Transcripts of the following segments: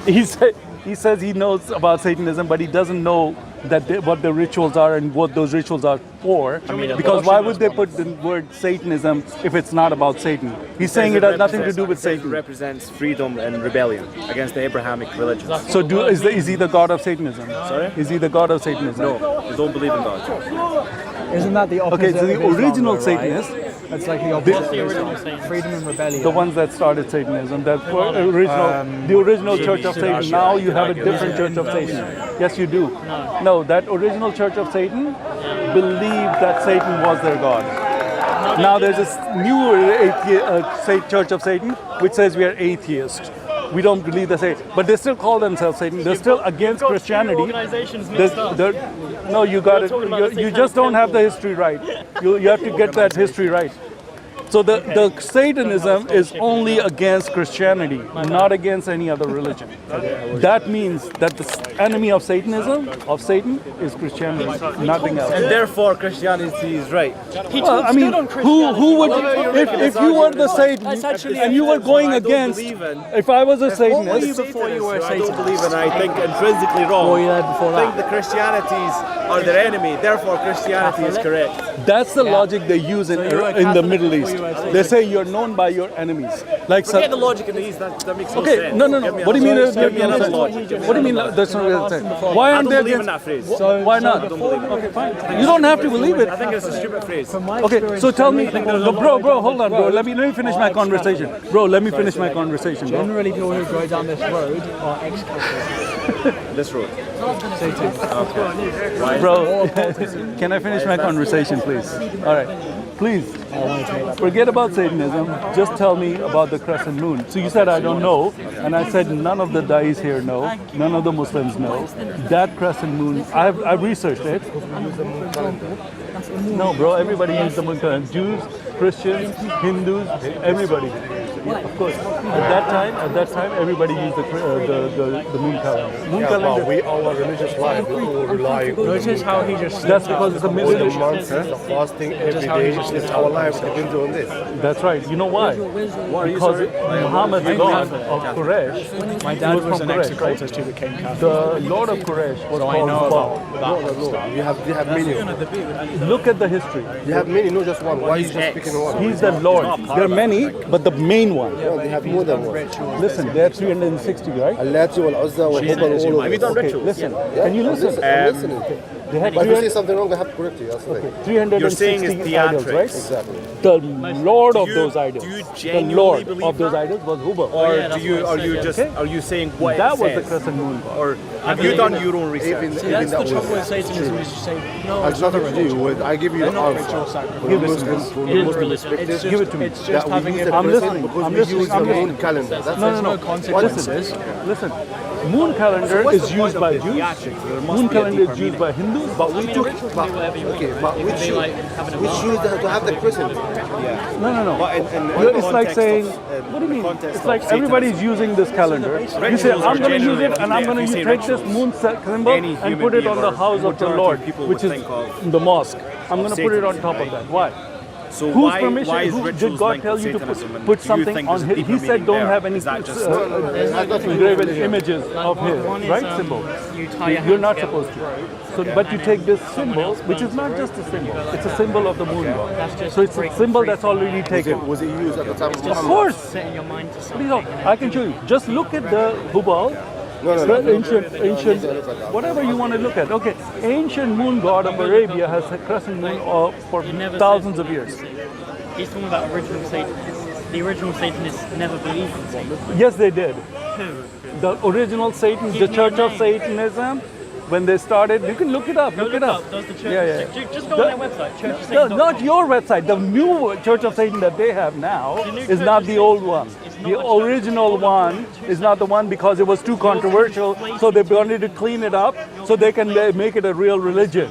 He says he knows about Satanism, but he doesn't know what the rituals are and what those rituals are for. Because why would they put the word Satanism if it's not about Satan? He's saying it has nothing to do with Satan. It represents freedom and rebellion against the Abrahamic religion. So is he the god of Satanism? Sorry? Is he the god of Satanism? No, they don't believe in God. Isn't that the opposite? Okay, so the of Islam, original though, right? Satanists, That's like the opposite. What's the of original Islam. Satan? Freedom and rebellion. the ones that started Satanism, the original Church of Satan. Now you have a different Church of Satan. Yes, you do. No, that original Church of Satan believed that Satan was their god. Now there's this new Church of Satan which says we are atheists. We don't believe the Satan, but they still call themselves Satan. They're still against Christianity. Organizations mixed up. No, you got it. talking about the You just don't have the history right. You have to get that history right. So the Satanism is only against Christianity, not against any other religion. That means that the enemy of Satanism, of Satan, is Christianity, nothing else. And therefore Christianity is right. Well, I mean, who would, if you were the Satan and you were going against, if I was a Satanist, before you were a I don't Satanist? believe in, I think intrinsically wrong. Or you had before I think that? the Christianities are their enemy, therefore Christianity is correct. that's the logic they use in the Middle East. They say you're known by your enemies. Like Forget the logic in the East, that makes no okay, sense. no. What do you mean? Give me another logic. What do you mean? That's not what I'm saying. Why I aren't don't they believe in against? that phrase. Why not? Okay, fine. You don't have to believe it. I think it's a stupid phrase. Okay, so tell me, bro, hold on, bro. Let me finish my conversation. Bro, let me finish my conversation, bro. Generally, people who go down this road are ex-Catholics. This road. Bro, can I finish my conversation, please? All right. Please, forget about Satanism. Just tell me about the crescent moon. So you said I don't know, and I said none of the Dais here know, none of the Muslims know. That crescent moon, I've researched it. No, bro, everybody uses the moon calendar. Jews, Christians, Hindus, everybody. Of course. At that time, everybody used the moon calendar. Moon calendar. We our religious life, we all rely on Notice how he just. That's because it's a the mystery. months, the fasting every day. It's our lives depends on this. That's right. You know why? Because Muhammad's God of Quraysh, My dad was from an Quraysh, ex-occultist who became Catholic. the Lord of Quraysh was So I called know Baal. about that stuff. You have many. Look at the history. You have many, not just one. Why are you just picking one? He's the Lord. There are many, but the main one. No, they have more than one. Listen, there are 360, right? Allati wal Uzza wal Hubal, all of Have you done them. Okay, rituals? listen. Can you listen? I'm listening. They have But if you say something wrong, I have to correct you. That's the thing. 360 You're saying it's idols, right? Exactly. The Lord of you- those idols. do you The genuinely Lord believe of those that? idols was Hubal. Or that's what I said, yeah. are you saying what That it was the says? crescent moon god. Or have you done your own research? Even That's that the was trouble with Satanism is you say, no, has nothing to do with. I give you they're the not answer. ritual sacrifices. Give it to me. Muslims, from It the is Muslim religion. perspective, Give it to me. It's just that we having use a the I'm listening. because I'm we listening. use the I'm moon listening. calendar. That's No. no consequences. Listen. Moon calendar is used by Jews. Moon calendar is used by Hindus. But we took. rituals can be whatever you want. Okay, but we It can be choose. like having a We bath. choose to have the crescent. No. But in It's like context saying, of, what do you mean? context It's of like Satanism. everybody's using this calendar. You say, Rituals I'm are going to use generally it and I'm going if to you say take this rituals, moon symbol any and human put it being on the or house of the majority Lord, of people which would is think of the mosque. I'm going to put it on Satanism, top of right? that. Why? So Whose why permission? is Did rituals God linked tell with you to Satanism? And put do you something think on there's a his? deeper He said meaning don't there? have any Is that just engraven images of his, One is, right? Symbol. You tie your You're hands not together. supposed to. So, but you take this symbol, which is not just a symbol. It's a symbol of the moon god. That's just So it's a breaking symbol free that's from already taken. Was it used at the time of Of Muhammad? course. Setting your mind to What do something. you know? I can show you. Just look at the Hubal. No. Ancient, whatever you want to look at. Okay, ancient moon god of Arabia has a crescent moon for You never thousands said- of years. He's talking about original Satanists. The original Satanists never believed in Satan. Yes, they did. Who? The original Satan, the Give me a Church of name. Satanism, when they started, you can look it up. Look it up. Does the church? Yeah. Just go The- on their website. No, churchofsatan.com. not your website. The new Church of Satan that they have now The new is Church not of the Satan old one. is The not a church. original one is not the one because it was too controversial. So they wanted to clean it up so they can make it a real religion.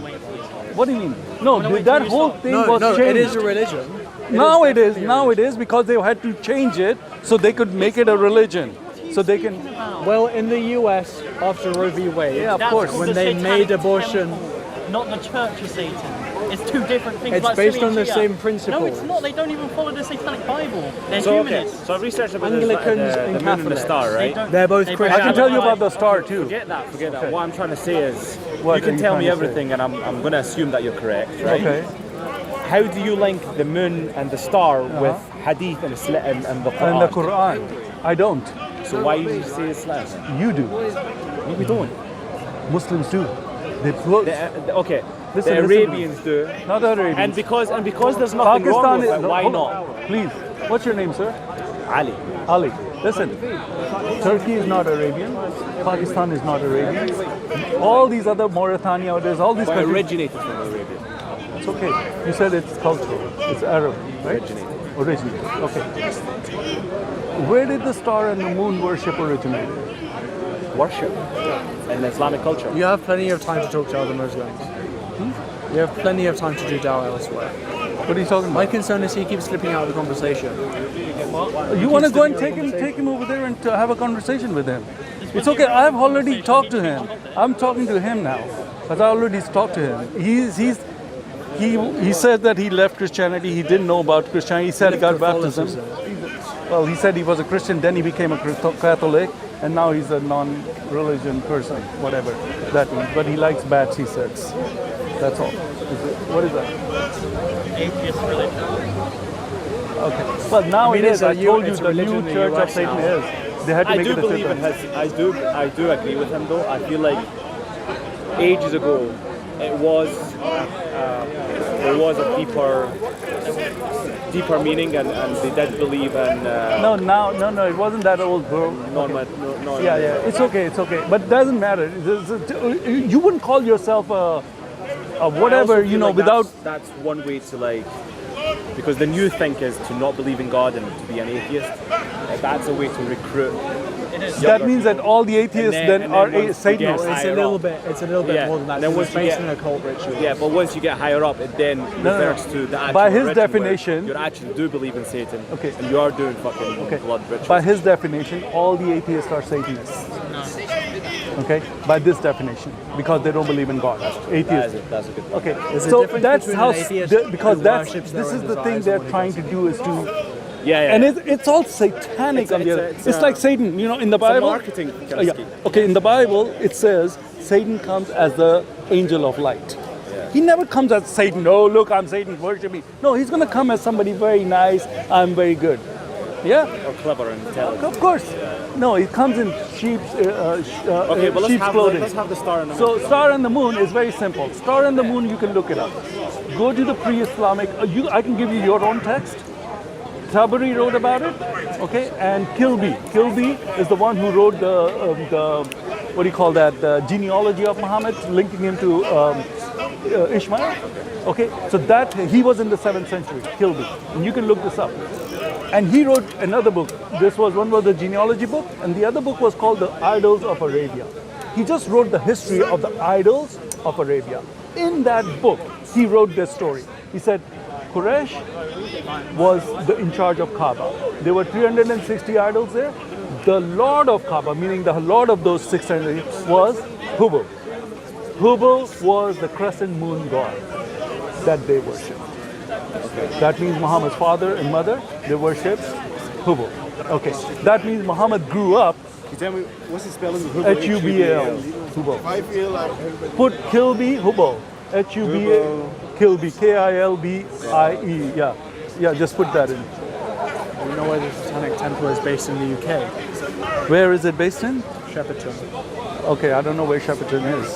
What do you mean? No, that whole thing was No, changed. it is a religion. Now it is. Now it is because they had to change it so they could make it a religion. So they can. Well, in the US, after Roe v. Wade, Yeah, of That's course. called when the they Satanic made abortion, Temple, not the Church of Satan. It's two different things. It's like based Sunni on the and Shia. same No, principles. it's not. They don't even follow the Satanic Bible. They're So okay, humanists. so I've researched about Anglicans the and moon and the Catholics. star, They right? don't- They're both they Christian. I can tell you about the star too. Forget that. What I'm trying to say is, What you can are you tell me trying to say? everything, and I'm going to assume that you're correct, right? Okay. How do you link the moon and the star with hadith and the Quran? And the Quran. I don't. So why do you say Islam? You do. We don't. Muslims do. They put, Okay, Listen, the listen. Arabians do. not the Arabians. And because there's nothing wrong with it, why hold not? on. Please. What's your name, sir? Ali. Ali. Listen. Turkey is not Arabian. Pakistan is not Arabian. All these other Mauritania, there's all these But countries. originated from Arabia. It's okay. You said it's cultural. It's Arab, right? Originated. Okay. Where did the star and the moon worship originate? Worship and Islamic culture. You have plenty of time to talk to other Muslims. You have plenty of time to do dawah elsewhere. What are you talking My about? concern is he keeps slipping out of the conversation. You want to go and take him over there and have a conversation with him. It's okay. I've already talked to him. I'm talking to him now, because I already talked to him. He said that he left Christianity. He didn't know about Christianity. He said he got baptism. Well, he said he was a Christian. Then he became a Catholic, and now he's a non-religion person, whatever that means. But he likes bats. He says. That's all. What is that? Atheist religion. Okay. Well, now I mean, it it's is. a I told you it's a the religion new in the Church of US Satan now. is. They had to I make do it a believe it difference. has. I do agree with him though. I feel like ages ago it was there was a deeper meaning, and they did believe in No, it wasn't that old, bro. no. Yeah, it's okay. But it doesn't matter. You wouldn't call yourself a whatever, I also feel like without. that's one way to because the new thing is to not believe in God and to be an atheist. That's a way to recruit. That means that all the atheists And then then are once you Satanists. get It's a higher little up. bit. It's a little bit Yeah. more than that. Then It's once you based get- on a cult ritual. Yeah, but once you get higher up, it then reverts to the actual By his religion where definition- you actually do believe in Satan. Okay. And you are doing fucking blood rituals. By his definition, all the atheists are Satanists. Okay, by this definition, because they don't believe in God. Atheists. That's a good point. Okay, There's a so difference that's between how an atheist because who that's worships their this own is the thing desires they're and trying to do is to, Yeah. and it's all satanic on the other. It's like Satan, in the It's a Bible. marketing kind of scheme. Okay, in the Bible it says Satan comes as the angel of light. He never comes as Satan. Oh, look, I'm Satan, worship me. No, he's gonna come as somebody very nice. I'm very good. Yeah. Or clever and intelligent. Of course. No, it comes in sheep's Okay, but sheep's clothing. let's have the star and the So star and the moon is very simple. Star and the moon, you can look it up. Go to the pre-Islamic. I can give you your own text. Tabari wrote about it. Okay, and Kilby. Kilby is the one who wrote the what do you call that? The genealogy of Muhammad, linking him to Ishmael. Okay, so that he was in the 7th century. Kilby, and you can look this up. And he wrote another book. One was the genealogy book, and the other book was called The Idols of Arabia. He just wrote the history of the idols of Arabia. In that book, he wrote this story. He said, Quraysh was in charge of Kaaba. There were 360 idols there. The lord of Kaaba, meaning the lord of those 600, was Hubal. Hubal was the crescent moon god that they worshipped. That means Muhammad's father and mother, they worshipped Hubal. Okay, that means Muhammad grew up Can you tell me what's the spelling of Hubal? H-U-B-A-L. Hubal. Put Kilby, Hubal. H-U-B-A, Kilby, K-I-L-B-I-E. Yeah, just put that in. You know where the Satanic Temple is based in the UK? Where is it based in? Shepperton, Okay, I don't know where Shepperton is.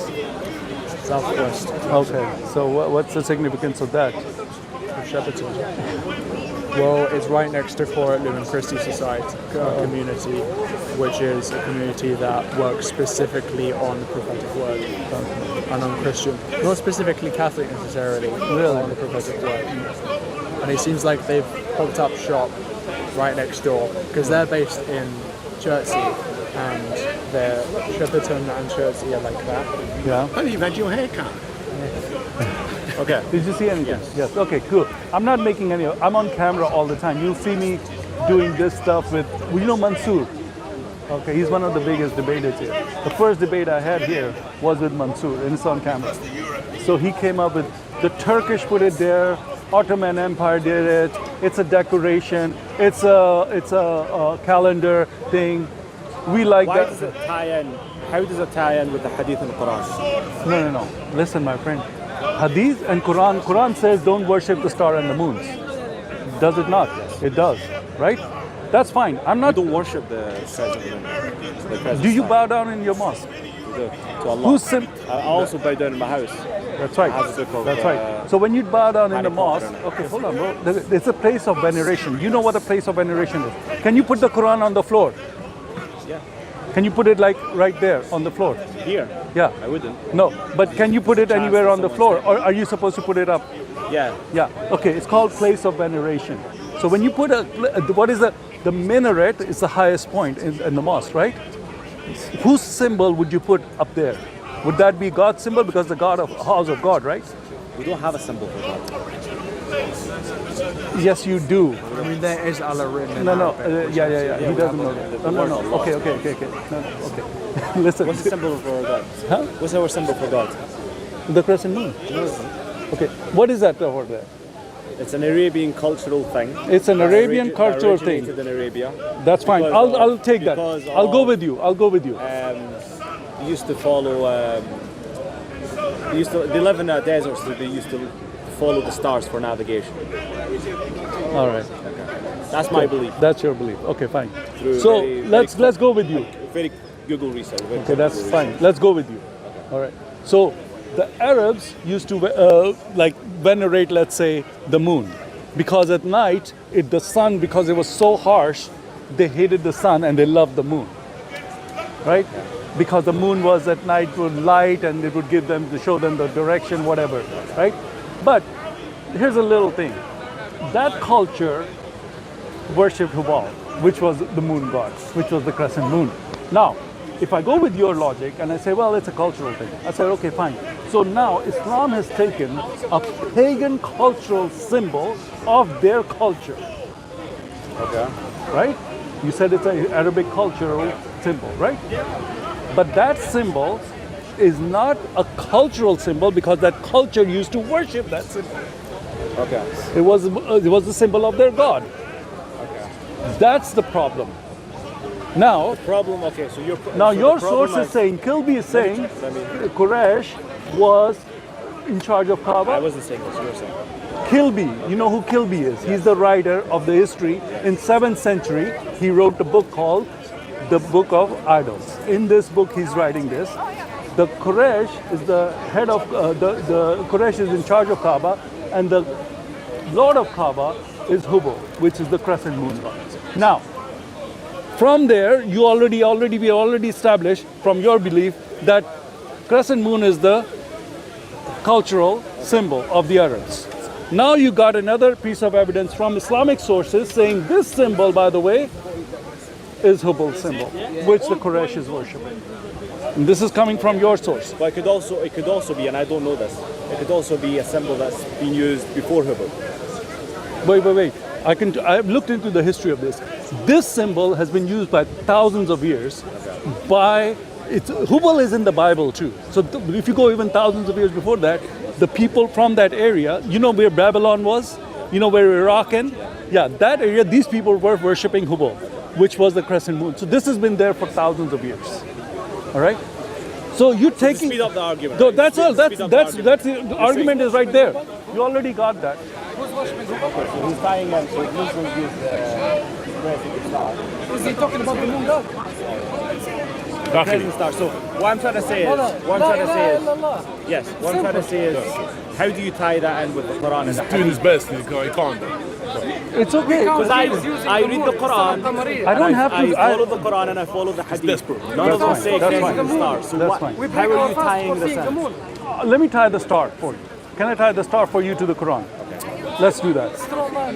southwest Okay, so what's the significance of that? of Shepperton. Well, it's right next to Corotlu and Christie Society community, which is a community that works specifically on the prophetic word and on Christian, not specifically Catholic necessarily, but on the prophetic word. And it seems like they've popped up shop right next door because they're based in Chertsey, and they're Shepperton and Chertsey are like that. Yeah. Oh, you've had your hair cut. Okay. Did you see anything? Yes. Okay, cool. I'm not making any. I'm on camera all the time. You'll see me doing this stuff with, Mansoor. Okay, he's one of the biggest debaters here. The first debate I had here was with Mansoor, and it's on camera. So he came up with The Turkish put it there. Ottoman Empire did it. It's a decoration. It's a calendar thing. We like Why that. does it tie in? How does it tie in with the Hadith and the Quran? No. Listen, my friend. Hadith and Quran. Quran says don't worship the star and the moons. Does it not? It does. Right? That's fine. I'm not. You don't worship the size of the moon. Do you bow down in your mosque? To Allah. Who's I also bow down in my house. That's right. I have a book of, That's right. So when you bow down in the Harry Potter mosque, in it. okay, hold on, bro. It's a place of veneration. You know what a place of veneration is. Can you put the Quran on the floor? Yeah. Can you put it like right there on the floor? Here? Yeah. I wouldn't. No, but can you put it Chance anywhere that on the someone's floor, or are you supposed to put it up? Yeah. Yeah. Okay. It's called place of veneration. So when you put what is the minaret is the highest point in the mosque, right? Whose symbol would you put up there? Would that be God's symbol because the God of house of God, right? We don't have a symbol for God. Yes, you do. I mean, there is Allah written in No. Arabic, Yeah. He we doesn't have know the that. No. word Allah. Okay. No. Okay. Listen. What's the symbol for God? Huh? What's our symbol for God? The crescent moon. Okay. What is that over there? It's an Arabian cultural thing. It's an Arabian cultural thing. Originated in Arabia. That's fine. Because I'll take that. because I'll go of, with you. Used to follow. They live in a desert, so they used to follow the stars for navigation. All right. That's my belief. That's your belief. Okay, fine. Through So very- let's go with you. Very Google research. very Okay, that's Google fine. research. Let's go with you. All right. So the Arabs used to like venerate, let's say, the moon, because at night the sun, because it was so harsh, they hated the sun and they loved the moon, right? Because the moon was at night would light and it would give them to show them the direction, whatever, right? But here's a little thing. That culture worshipped Hubal, which was the moon god, which was the crescent moon. Now, if I go with your logic and I say, well, it's a cultural thing, I say, okay, fine. So now Islam has taken a pagan cultural symbol of their culture, Okay. right? You said it's an Arabic cultural symbol, right? But that symbol is not a cultural symbol because that culture used to worship that symbol. Okay. It was the symbol of their god. Okay. That's the problem. Now, Problem. Okay. So your your source is saying, Kilby is saying, let me- Quraysh was in charge of I Kaaba. wasn't saying this. You were saying. Kilby, you know who Kilby is? He's the writer of the history. In 7th century, he wrote a book called The Book of Idols. In this book, he's writing this. The Quraysh is the head of, the Quraysh is in charge of Kaaba, and the Lord of Kaaba is Hubal, which is the crescent moon god. Now, from there, we already established from your belief that crescent moon is the cultural symbol of the Arabs. Now you got another piece of evidence from Islamic sources saying this symbol, by the way, is Hubal's symbol, which the Quraysh is worshipping. And this is coming from your source. But it could also be, and I don't know this. It could also be a symbol that's been used before Hubal. Wait. I've looked into the history of this. This symbol has been used by thousands of years Hubal is in the Bible too. So if you go even thousands of years before that, the people from that area, you know where Babylon was? You know where Iraq and? Yeah, that area, these people were worshipping Hubal, which was the crescent moon. So this has been there for thousands of years. All right? So you're taking... Speed up the argument. No, right? that's all. Speed up the argument. The argument is right there. You already got that. So he's tying in, so Muslims use the star. Is he talking about the moon god? Crescent star. So what I'm trying to say is, yes, what I'm trying to say is, how do you tie that in with the Quran and the Doing his Hadith? best, and he can't. It's okay. Because I read the Quran, I don't have to... I follow the Quran and I follow the Hadith. desperate. None of them That's say fine. That's crescent fine. star. So That's what, fine. how are you tying this in? Let me tie the star for you. Can I tie the star for you to the Quran? Let's do that.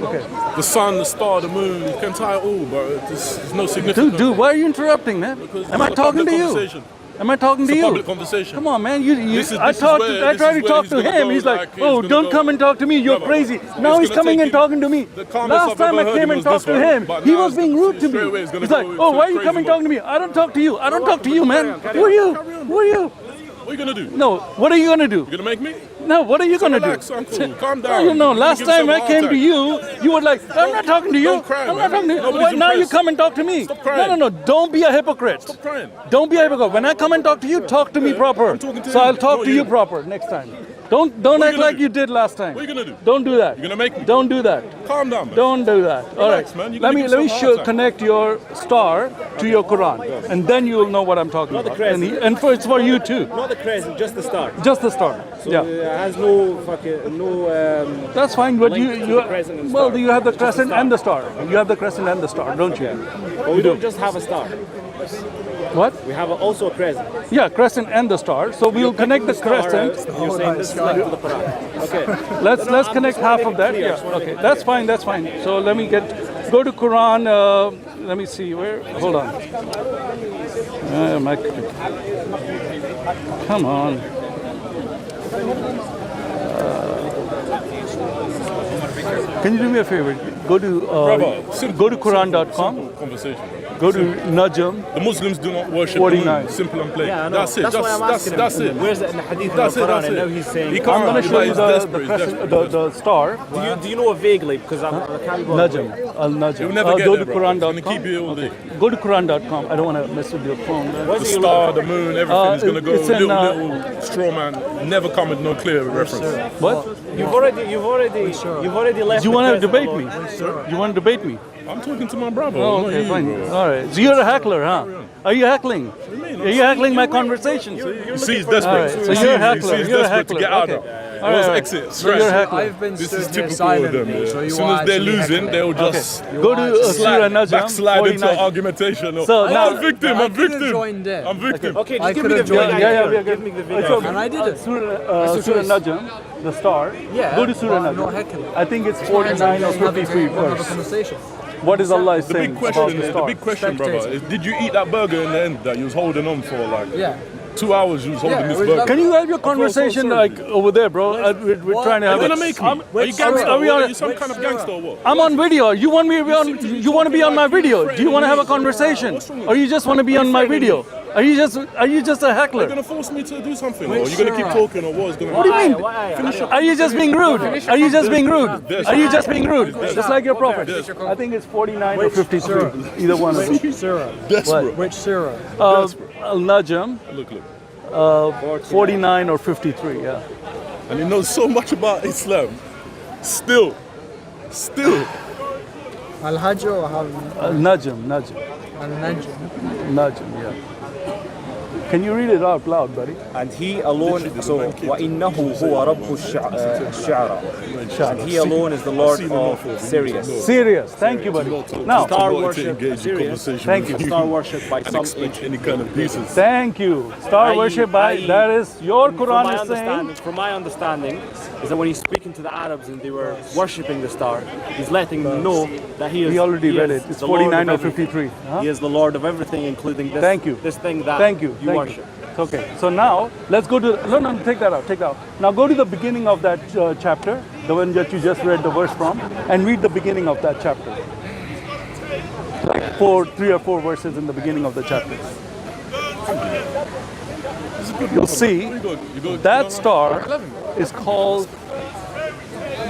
Okay. The sun, the star, the moon, you can tie it all, bro. There's no significance. Dude, why are you interrupting, man? Because Am I it's a talking public to you? conversation. Am I talking to It's a you? public conversation. Come on, man. This is- I this is tried where- to this talk is to where he's him. gonna He's go, like, like, he's oh, gonna don't go- come and talk to me. You're No, crazy. it's Now he's gonna coming take and him- talking to me. the calmest Last I've time ever I heard came him and was talked this to one, him, but he now was it's being gonna- rude to straight away me. it's gonna He's like, go oh, to why are you crazy coming mode. talking to me? I don't talk to you. I don't talk to you, man. Who are you? Who are you? What are you gonna do? No, what are you gonna do? You gonna make me? No, what are you gonna do? Relax, uncle. Calm No, down. you know, You're last giving time I yourself a came heart to attack. you were like, I'm not talking to you. Don't cry, I'm man. not talking to you. Nobody's Well, now you impressed. come and talk to me. Stop crying. No. Don't be a hypocrite. Stop crying. Don't be a hypocrite. When I come and talk to you, talk to me proper. I'm talking to So you, I'll talk not to you you. proper next time. Don't you act gonna like do? you did last time. What are you gonna do? Don't do that. You're gonna make me? Don't do that. Calm down, man. Don't do that. All Relax, right. man. You're Let gonna me give let me yourself a heart attack. connect your star to your Quran, and then you will know what I'm talking Not the about. crescent. And it's for you too. Not the crescent, just the star. Just the star. So Yeah. it has no fucking That's fine, but link to you the crescent and well, star. you have the Just the crescent star. and the star. You have the crescent and the star, don't you? But we don't just have a star. What? We have also a crescent. Yeah, crescent and the star. So we'll connect the crescent. You're saying this is like to the Quran. Okay. Let's connect half of that. Yeah. Okay. That's fine. That's fine. So let me go to Quran. Let me see where. Hold on. Come on. Can you do me a favor? Go to Simple Quran.com. conversation. Go to Najm. The Muslims do not worship 49. the moon. Simple and plain. Yeah, I know. That's it. That's why I'm asking That's him. it. Where's it in the hadith That's in it. the Quran? That's And now it. he's saying. He I'm can't. going to show you He's the desperate, he's crescent, desperate. the star. Do you know it vaguely? Because I can't go. Najm. Al Najm. You'll never get Go there, to bro. It's gonna Quran.com. keep you all day. Go to Quran.com. I don't want to mess with your phone. The star, the moon, everything is gonna go it's in, little straw man. Never come with no clear reference. What? You've already left. You the want to crescent debate alone. me? You want to debate me? I'm talking to my brother. Oh, not okay, you, fine. bro. All right. So you're a heckler, huh? Are you heckling? Are you heckling my conversation? You see, he's All desperate. right. So You see, you're a you heckler. see, he's You're a desperate to heckler. get out Okay. of. All What's right. exit? So you're a Straight. heckler. I've been This stood is here typical of silently, them. so you As soon are as they're actually losing, heckling. they'll just Go to Surah Najm. backslide into 49. argumentation. Or, So now- I'm victim. I I'm could've victim. joined in. I'm victim. Okay, I just give me the could've joined video. Yeah. Give me the video. It's okay. And I did it. Surah choice. Najm, the star. Yeah, Go to Surah but I'm Najm. not heckling. I think it's 49 or 53 Have a verse. conversation. What is Allah The saying big about question, the the star? big question, brother, Spectator. is did you eat that burger in the end that you was holding on for like Yeah. 2 hours? You was holding Yeah, this it was burger. like- Can you have your conversation sorry. like over there, bro? We're What? trying to Are have you it. gonna make me? Are you gangster? Are we Are on- you some kind of gangster or what? I'm on video. You want me to be on? You want to be on my video? Do you want to have a conversation, or you just want to be on my video? Are you just a Are heckler? you gonna force me to do something, or are you gonna keep talking, or what is gonna What do you happen? mean? Are you just being rude? Are you just being rude? Are you just being rude? Just like your prophet. I think it's 49 or 53. Either one of them. Which surah? Desperate. Which surah? Al Najm, Look. 49 or 53. Yeah. And he knows so much about Islam. Still. Al-Hajj or Najm. Al-Najm? Najm. Yeah. Can you read it out loud, buddy? And he alone, so وَإِنَّهُ هُوَ رَبُّ الشِّعْرَى. And he alone is the Lord of Sirius. Serious. Thank you, buddy. Now, Star To worship, engage in Sirius. conversation Thank with you. Star worship by and some expect ancient. any kind of pieces. thank you. Star I.e. worship by I.e. that is your From Quran my is saying. understanding, from my understanding, is that when he's speaking to the Arabs and they were worshipping the star, he's letting them know that he is. We already he read is it. It's the Lord 49 of or everything. 53. Huh? He is the Lord of everything, including this. Thank you. This thing that Thank you. you Thank worship. you. It's okay. So now let's go to. No, take that out. Take that out. Now go to the beginning of that chapter, the one that you just read the verse from, and read the beginning of that chapter. Like 3 or 4 verses in the beginning of the chapter. You'll see that star is called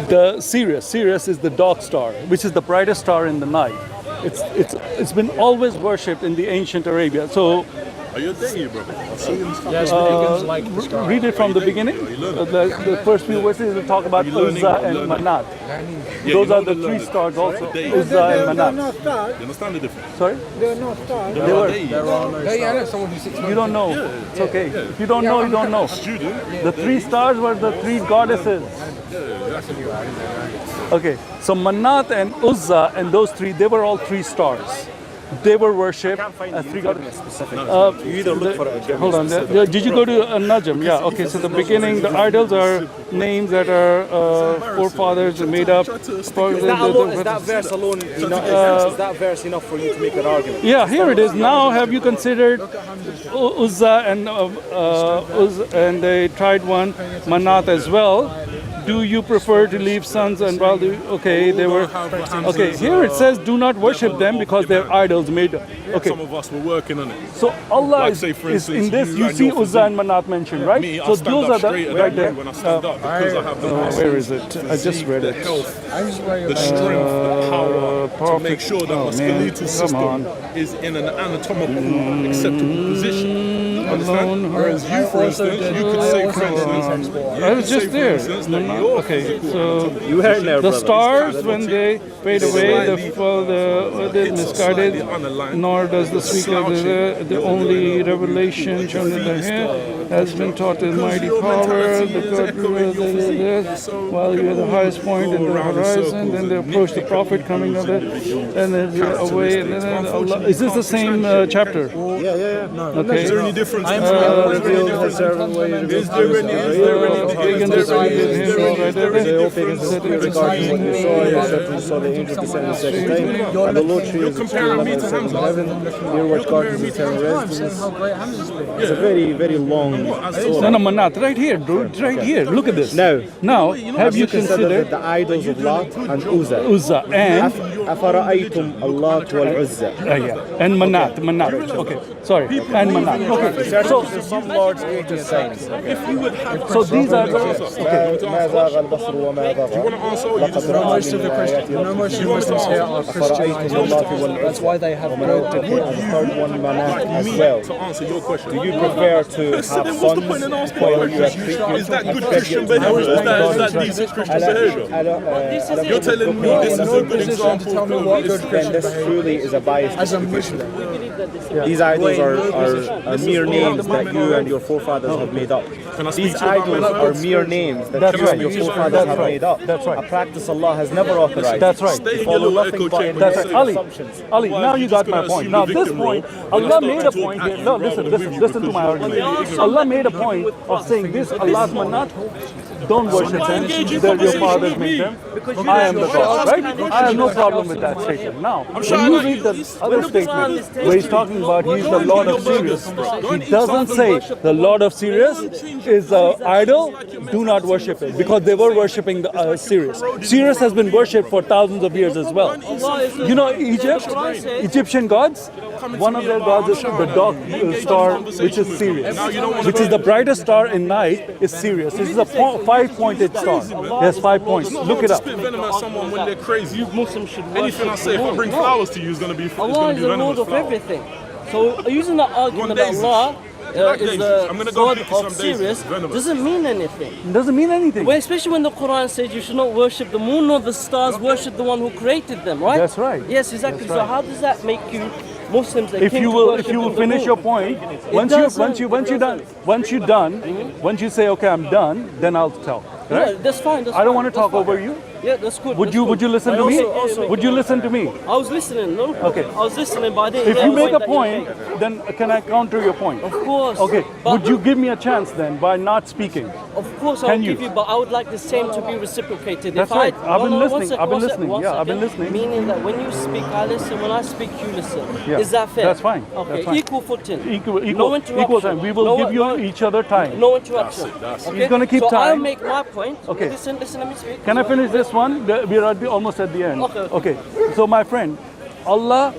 the Sirius. Sirius is the dog star, which is the brightest star in the night. It's been always worshipped in the ancient Arabia. So Are you a dating, bro? Yes, pagans like the star. read it from the beginning. The first few verses will talk about Uzza and Manat. Those are the 3 stars also. Uzza and Manat. You understand the difference? Sorry? They're not stars. They were. There are no Yeah, I know someone who's 6 months. You don't know. It's okay. If you don't know, you don't know. Student. The 3 stars were the 3 goddesses. Okay, so Manat and Uzza and those 3, they were all 3 stars. They were worshipped as 3 goddesses. Specific. You either look for it or give me Hold on. specific. Did you go to Najm? Yeah. Okay. So the beginning, the idols are names that are forefathers made up. Is that verse alone enough? Is that verse enough for you to make that argument? Yeah. Here it is. Now, have you considered Uzza and and they tried one Manat as well? do you prefer to leave sons and while okay, they were okay. Here it says, do not worship them because they're idols made. Okay. Some of us were working on it. So Allah Like, is, say, for is in instance, this. you You and see your Uzza and Manat mentioned, right? Me, I So stand those up are the straighter right than you there. when I stand up because I have the Where is it? I just read it. health, I just read the strength, the power to perfect. make sure that Oh, my man. skeletal Come system on. is in an anatomical acceptable position. Understand? Alone. Whereas you, for instance, you could say, for instance, I was just there. Okay, so You were there, the brother. stars when they fade away, the misguided, nor does the speaker the only revelation shown in the hand has been taught in mighty power. The God revealed this while you're the highest point in the horizon. Then they approach the prophet coming of it, and then they're away. And then Allah. Is this the same chapter? Yeah. No. Okay. Is there any difference? Revealed his servant way. Is there any They all pagans dispute regarding what you saw, except you saw the angel descend the second time. And the Lord tree is the comparing me to seven Hamza. heaven. Near which gardens is ten residence. It's a very, very long No, surah. no, Manat, right here, dude, right here. Look at this. Now, have you considered the idols of Lat and Uzza? Uzza and أفرأيتم اللات والعزى. yeah, and Manat. Okay, sorry, and Manat. Okay, so Some lords gave the signs. so these are the okay. ما زاغ البصر وما طغى. لقد رأى Most of the Christians, most of the Muslims here are Christian idols. That's why they have good And the third one, Manat, as well. To answer your question. Do you prefer to have Then what's the sons point in asking while questions? you have three Is that good Christian behavior? Is that decent Christian behavior? You're telling me this is a good example tell me of what this. good Christian Then this truly is a bias. as a Muslim. These idols are mere names that you and your forefathers have made up. Can I speak These to you about idols mental are health? mere names that That's you and right. your forefathers have made up. That's right. A practice Allah has never authorized. That's right. Stay in your Follow little nothing echo but chamber. That's You right. say Ali, assumptions. Ali, Why now are you just got my gonna point. assume Now the this victim point, role when Allah you made a start to point talk here. accurately No, rather listen than with you to my because argument. you're ignorant. Allah made a point of saying this Allah's Manat. Don't worship them. They're your fathers made them. I am the God, right? I have no problem with that statement. Now, when you read the other statement where he's talking about he's the Lord of Sirius, he doesn't say the Lord of Sirius is an idol. Do not worship it because they were worshiping the Sirius. Sirius has been worshipped for thousands of years as well. You know Egypt, Egyptian gods. One of their gods is the dog star, which is Sirius, which is the brightest star in night. Is Sirius. This is a five-pointed star. There's 5 points. Look it up. Spit venom at someone when they're crazy. You Muslims should Anything I say, if I bring flowers to you, is going to be Allah is the Lord venomous of flower. everything. So using that argument that daisies. Allah Like is daisies. the I'm gonna go God pick some of daisies. Sirius Venomous. doesn't mean anything. It doesn't mean anything. Well, especially when the Quran says you should not worship the moon nor the stars, worship the one who created them, right? That's right. Yes, exactly. That's So right. how does that make you Muslims? That If came you to will worship in the finish moon? your point, once you say okay, I'm done, then I'll tell. Yeah, Right? that's fine. That's I don't fine, want to that's talk fine. over you. Yeah, that's good. Would that's you good. would you listen I to me? also- Would you listen to me? I was listening. No. Okay. I was listening, but I didn't. If hear you the make a that point, made. then can I counter your point? Of course. Okay. But Would you give me a chance then by not speaking? Of course, I'll Can you? give you, but I would like the same to be reciprocated. That's if right. I, I've been one listening. second, I've been one second, listening. one Yeah, I've been second. listening. Meaning that when you speak, I listen. When I speak, you listen. Yeah. Is that fair? That's fine. Okay. That's fine. Equal footing. Equal No interruption. equal time. We will No- give you no- each other time. No interruption. Okay? He's gonna keep so I'll time. make my point. Okay. Listen, let me speak. Can I finish this one? We're almost at the end. Okay. So my friend, Allah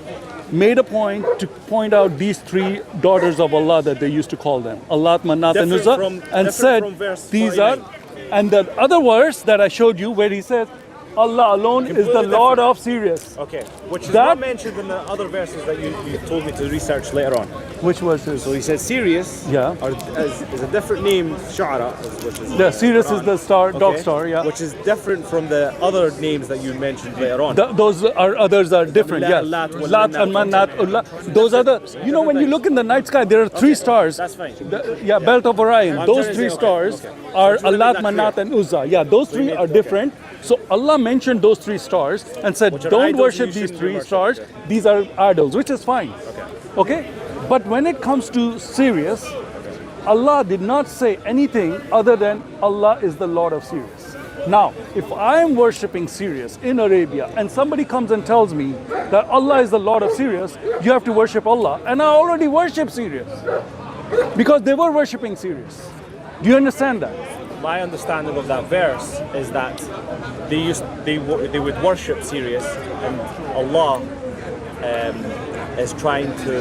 made a point to point out these three daughters of Allah that they used to call them, Allat, Manat, and Uzza, and said these are, and the other verse that I showed you where he says, Allah alone is the Lord of Sirius. Okay, which is That- not mentioned in the other verses that you told me to research later on. Which verses? So he said Sirius Yeah. is a different name, Shu'ara, which is The Sirius is the star, dog okay, star, yeah. which is different from the other names that you mentioned later on. Those are others are different, La- yeah. Lat wal Lat and Manat, Ullah. Those are the, you know, when you look in the night sky, there are three stars. That's fine. Yeah, belt of Orion. I'm Those trying to three say, stars okay. are I'm trying to Allat, make that Manat, clear. and Uzza. Yeah, those three are different. So Allah mentioned those three stars and said, Which are don't idols worship you these shouldn't three worship, stars. yeah. These are idols, which is fine. Okay? But when it comes to Sirius, Allah did not say anything other than Allah is the Lord of Sirius. Now, if I am worshipping Sirius in Arabia and somebody comes and tells me that Allah is the Lord of Sirius, you have to worship Allah, and I already worship Sirius because they were worshipping Sirius. Do you understand that? my understanding of that verse is that they would worship Sirius, and Allah is trying to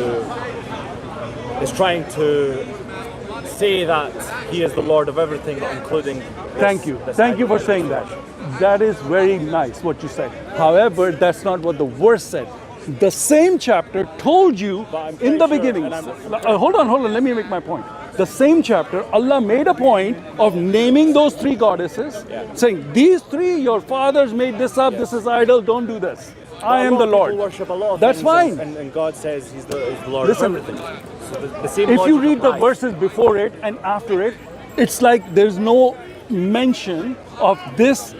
say that He is the Lord of everything, including. Thank you for saying that. That is very nice what you said. However, that's not what the verse said. The same chapter told you in the beginning. Hold on, let me make my point. The same chapter, Allah made a point of naming those three goddesses, saying, these three, your fathers made this up, this is idol, don't do this. I am the Lord. Worship a lot of That's fine. And God says He's the Lord Listen, of everything. So the same if you logic read the applies. verses before it and after it, it's like there's no mention of this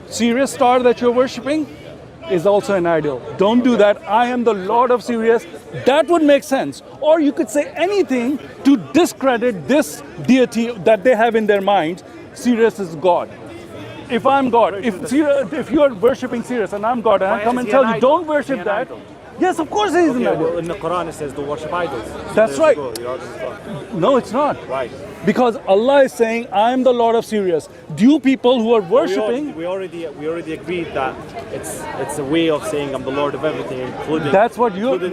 Sirius star that you're worshipping is also an idol. Don't do that. I am the Lord of Sirius. That would make sense. Or you could say anything to discredit this deity that they have in their minds. Sirius is God. If I'm God, if you're worshipping Sirius and I'm God, and I come and tell you, don't worship that. Yes, of course he's an idol. Well, in the Quran it says don't worship idols. That's right. Right. No, it's not. Right. Because Allah is saying, I am the Lord of Sirius. You people who are worshipping... We already agreed that it's a way of saying I'm the Lord of everything, including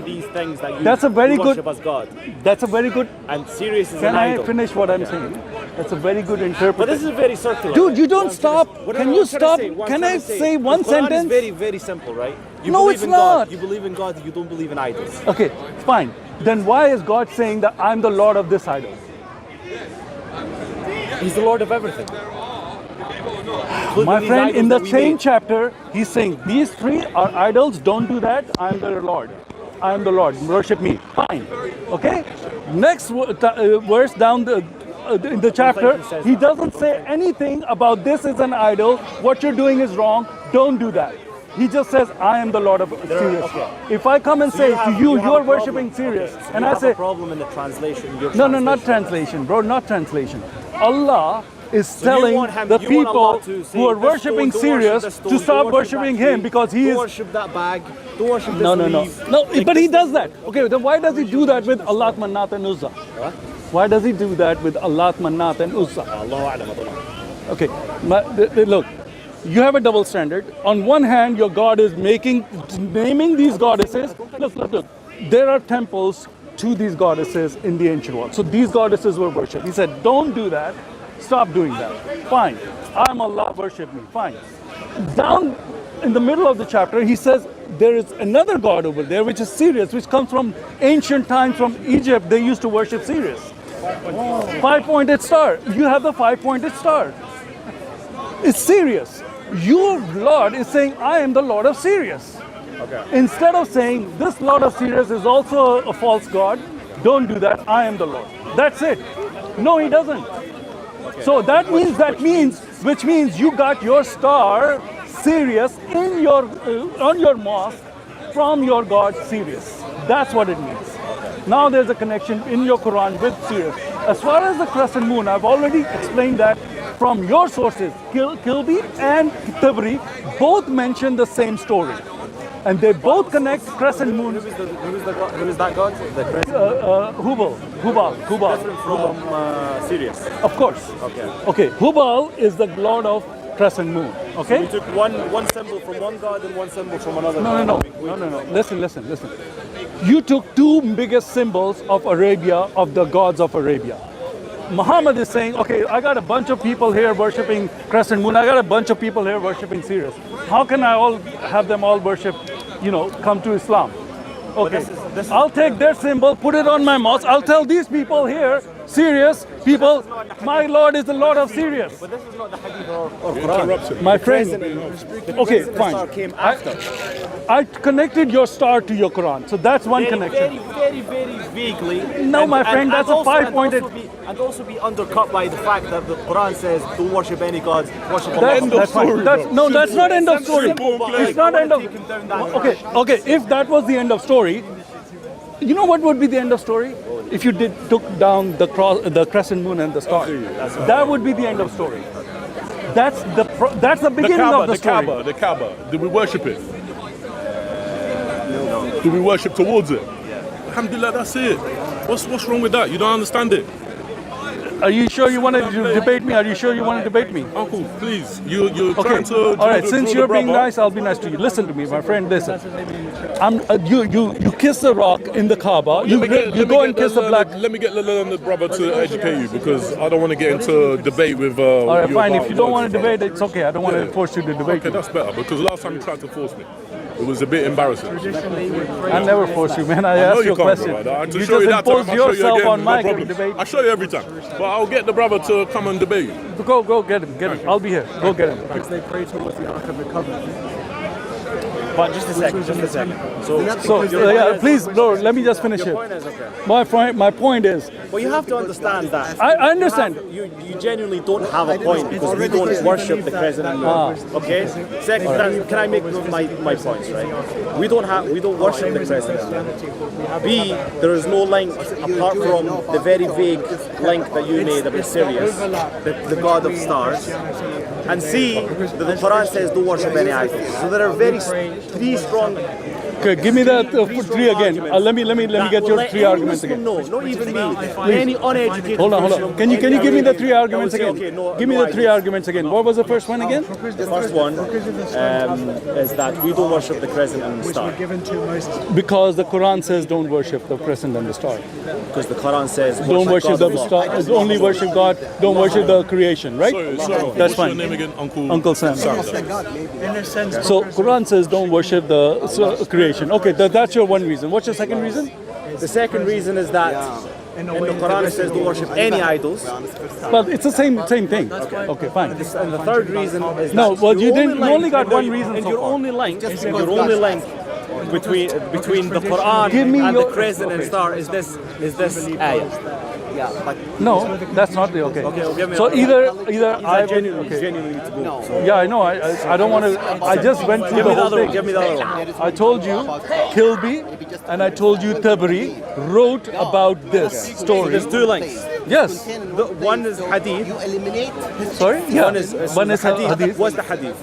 these things that you worship as God. That's a very good... And Sirius is Can an I idol. finish what I'm saying? That's a very good interpretation. But this is very circular. Dude, you don't stop. Can you stop? Can I say one sentence? It's very, very simple, right? You No, believe it's in not. God. You believe in God, you don't believe in idols. Okay, fine. Then why is God saying that I'm the Lord of this idol? He's the Lord of everything. My friend, in the same chapter, he's saying, these three are idols, don't do that, I'm the Lord. I am the Lord, worship me. Fine. Okay? Next verse down in the chapter, he doesn't say anything about this is an idol, what you're doing is wrong, don't do that. He just says, I am the Lord of Sirius. Okay. If I come and say to you, you're worshipping Sirius, so and I say, problem in the translation. No, not translation, bro, not translation. Allah is telling the people who are worshipping Sirius to stop worshipping him because he is... Don't worship that bag, don't worship this No, leaf. but he does that. Okay, then why does he do that with Allat, Manat and Uzza? What? Why does he do that with Allat, Manat and Uzza? Okay, look, you have a double standard. On one hand, your God is naming these goddesses. Look. There are temples to these goddesses in the ancient world. So these goddesses were worshipped. He said, don't do that. Stop doing that. Fine. I'm Allah, worship me. Fine. Down in the middle of the chapter, he says, there is another god over there, which is Sirius, which comes from ancient times from Egypt. They used to worship Sirius. 5-pointed star. You have the 5-pointed star. It's Sirius. Your Lord is saying, I am the Lord of Sirius. Okay. Instead of saying, this Lord of Sirius is also a false god, don't do that, I am the Lord. That's it. No, he doesn't. Okay. So which means you got your star, Sirius, in on your mosque from your god, Sirius. That's what it means. Now there's a connection in your Quran with Sirius. As far as the crescent moon, I've already explained that from your sources, Kilby and Tabri both mention the same story. And they both connect crescent moon. Who is that god? Hubal. Different from Sirius. Of course. Okay. Hubal is the lord of crescent moon. Okay. So you took one symbol from one god and one symbol from another god. No. Listen. You took two biggest symbols of Arabia, of the gods of Arabia. Muhammad is saying, okay, I got a bunch of people here worshipping crescent moon. I got a bunch of people here worshipping Sirius. How can I have them all worship, come to Islam? Okay, I'll take their symbol, put it on my mosque. I'll tell these people here, Sirius people, my Lord is the Lord of Sirius. But this is not the hadith or Quran. My friend, okay, fine. Came after. I connected your star to your Quran, so that's one connection. Very vaguely. No, my friend, that's a 5-pointed... And also be undercut by the fact that the Quran says, don't worship any gods, worship Allah. That's fine. That's not end of story. It's not end of... Okay, if that was the end of story, you know what would be the end of story? If you took down the crescent moon and the star. That would be the end of story. That's the beginning of the story. The Kaaba. Did we worship it? No. Did we worship towards it? Yeah. Alhamdulillah, that's it. What's wrong with that? You don't understand it? Are you sure you want to debate me? Are you sure you want to debate me? Uncle, please, you're Okay. trying to. All right. draw Since the you're being brother. nice, I'll be nice to you. Listen to me, my friend. Listen. You kiss the rock in the Kaaba. You go and kiss the black. Let me get the brother to educate you because I don't want to get into debate with. All right, fine. If you don't want to debate, it's okay. I don't want to Yeah. force you to debate. Okay, that's better because last time you tried to force me, it was a bit embarrassing. I never force you, man. I I know asked you you a can't, question. brother. I You show just you that time, impose I'll show you yourself again, on no my problem. debate. I show you every time, but I'll get the brother to come and debate you. Go get him. Get him. I'll be here. Go get him. They pray towards the Ark of the Covenant. But just a second. So please, bro, let me just finish it. Point is okay. My point is, But you have to understand that. I understand. You genuinely don't have a point because we don't worship the crescent moon. Okay. Second, can I make my points right? We don't worship the crescent moon. B, there is no link apart from the very vague link that you made about Sirius, the god of stars. And C, that the Quran says don't worship any idols. So there are three strong. Okay, give me that three again. Let me get your three arguments again. No, not even me. Any uneducated. Hold on. Can you give me the three arguments I would again? say, okay, no, Give me no the three arguments again. What was the first one again? The first one is that we don't worship the crescent and the star. Given to Moses. Because the Quran says don't worship the crescent and the star. Because the Quran says Don't worship God the of star. Allah. Only worship God. Don't worship the creation. Right? Sorry, That's what's fine. your name again, Uncle? Uncle Sam. In a sense, So Quran says don't worship the creation. Okay, that's your one reason. What's your second reason? The second reason is that in the Quran it says don't worship any idols. Well, it's the same thing. Okay, fine. And the third reason is No, that well, your you only got one reason And so your far. only link between the Quran Give me and your- the crescent and star is this ayah. No, that's not the okay. Okay, well, give me So that. either I Genuinely need to go. Yeah, I know. I don't want to. I just went through Give the me the whole other one. thing. Give me the other one. I told you Kilby and I told you Tabari wrote about this story. There's two links. Yes. One is hadith. Sorry. Yeah. One is hadith. hadith. What's the hadith?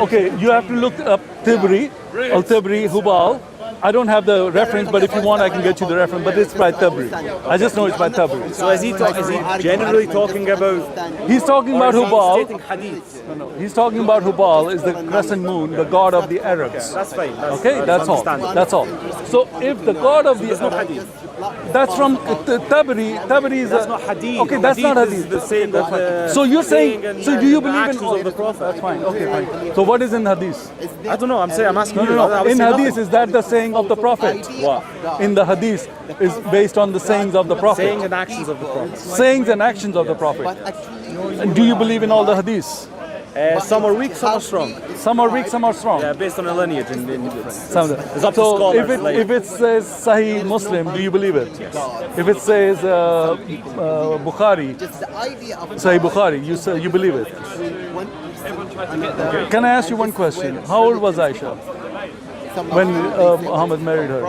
Okay, you have to look up Tabari, Al-Tabari, Hubal. I don't have the reference, but if you want, I can get you the reference. But it's by Tabari. I just know it's by Tabari. So is he generally talking about? He's talking about Or is he Hubal. stating hadith? No, he's talking about Hubal is the crescent moon, the god of the Arabs. That's fine. Okay, that's all. understandable. That's all. So if the god of the hadith. that's from Tabari. Tabari is That's not hadith. Okay, that's not Is hadith. the saying of the So you're saying? and So do you the believe in actions of the Prophet? That's fine. Okay, fine. So what is in hadith? I don't know. I'm asking you. No. I would In say hadith, nothing. is that the saying of the Prophet? What? In the hadith is based on the sayings of the Prophet. Saying and actions of the Prophet. Sayings and actions of the Prophet. And do you believe in all the hadiths? Some are weak, some are strong. Some are weak, some are strong. Yeah, based on a lineage. Some of them. It's up to So scholars, if it says Sahih Muslim, do you believe it? If it says Bukhari, Sahih Bukhari, you believe it? Can I ask you one question? How old was Aisha when Muhammad married her?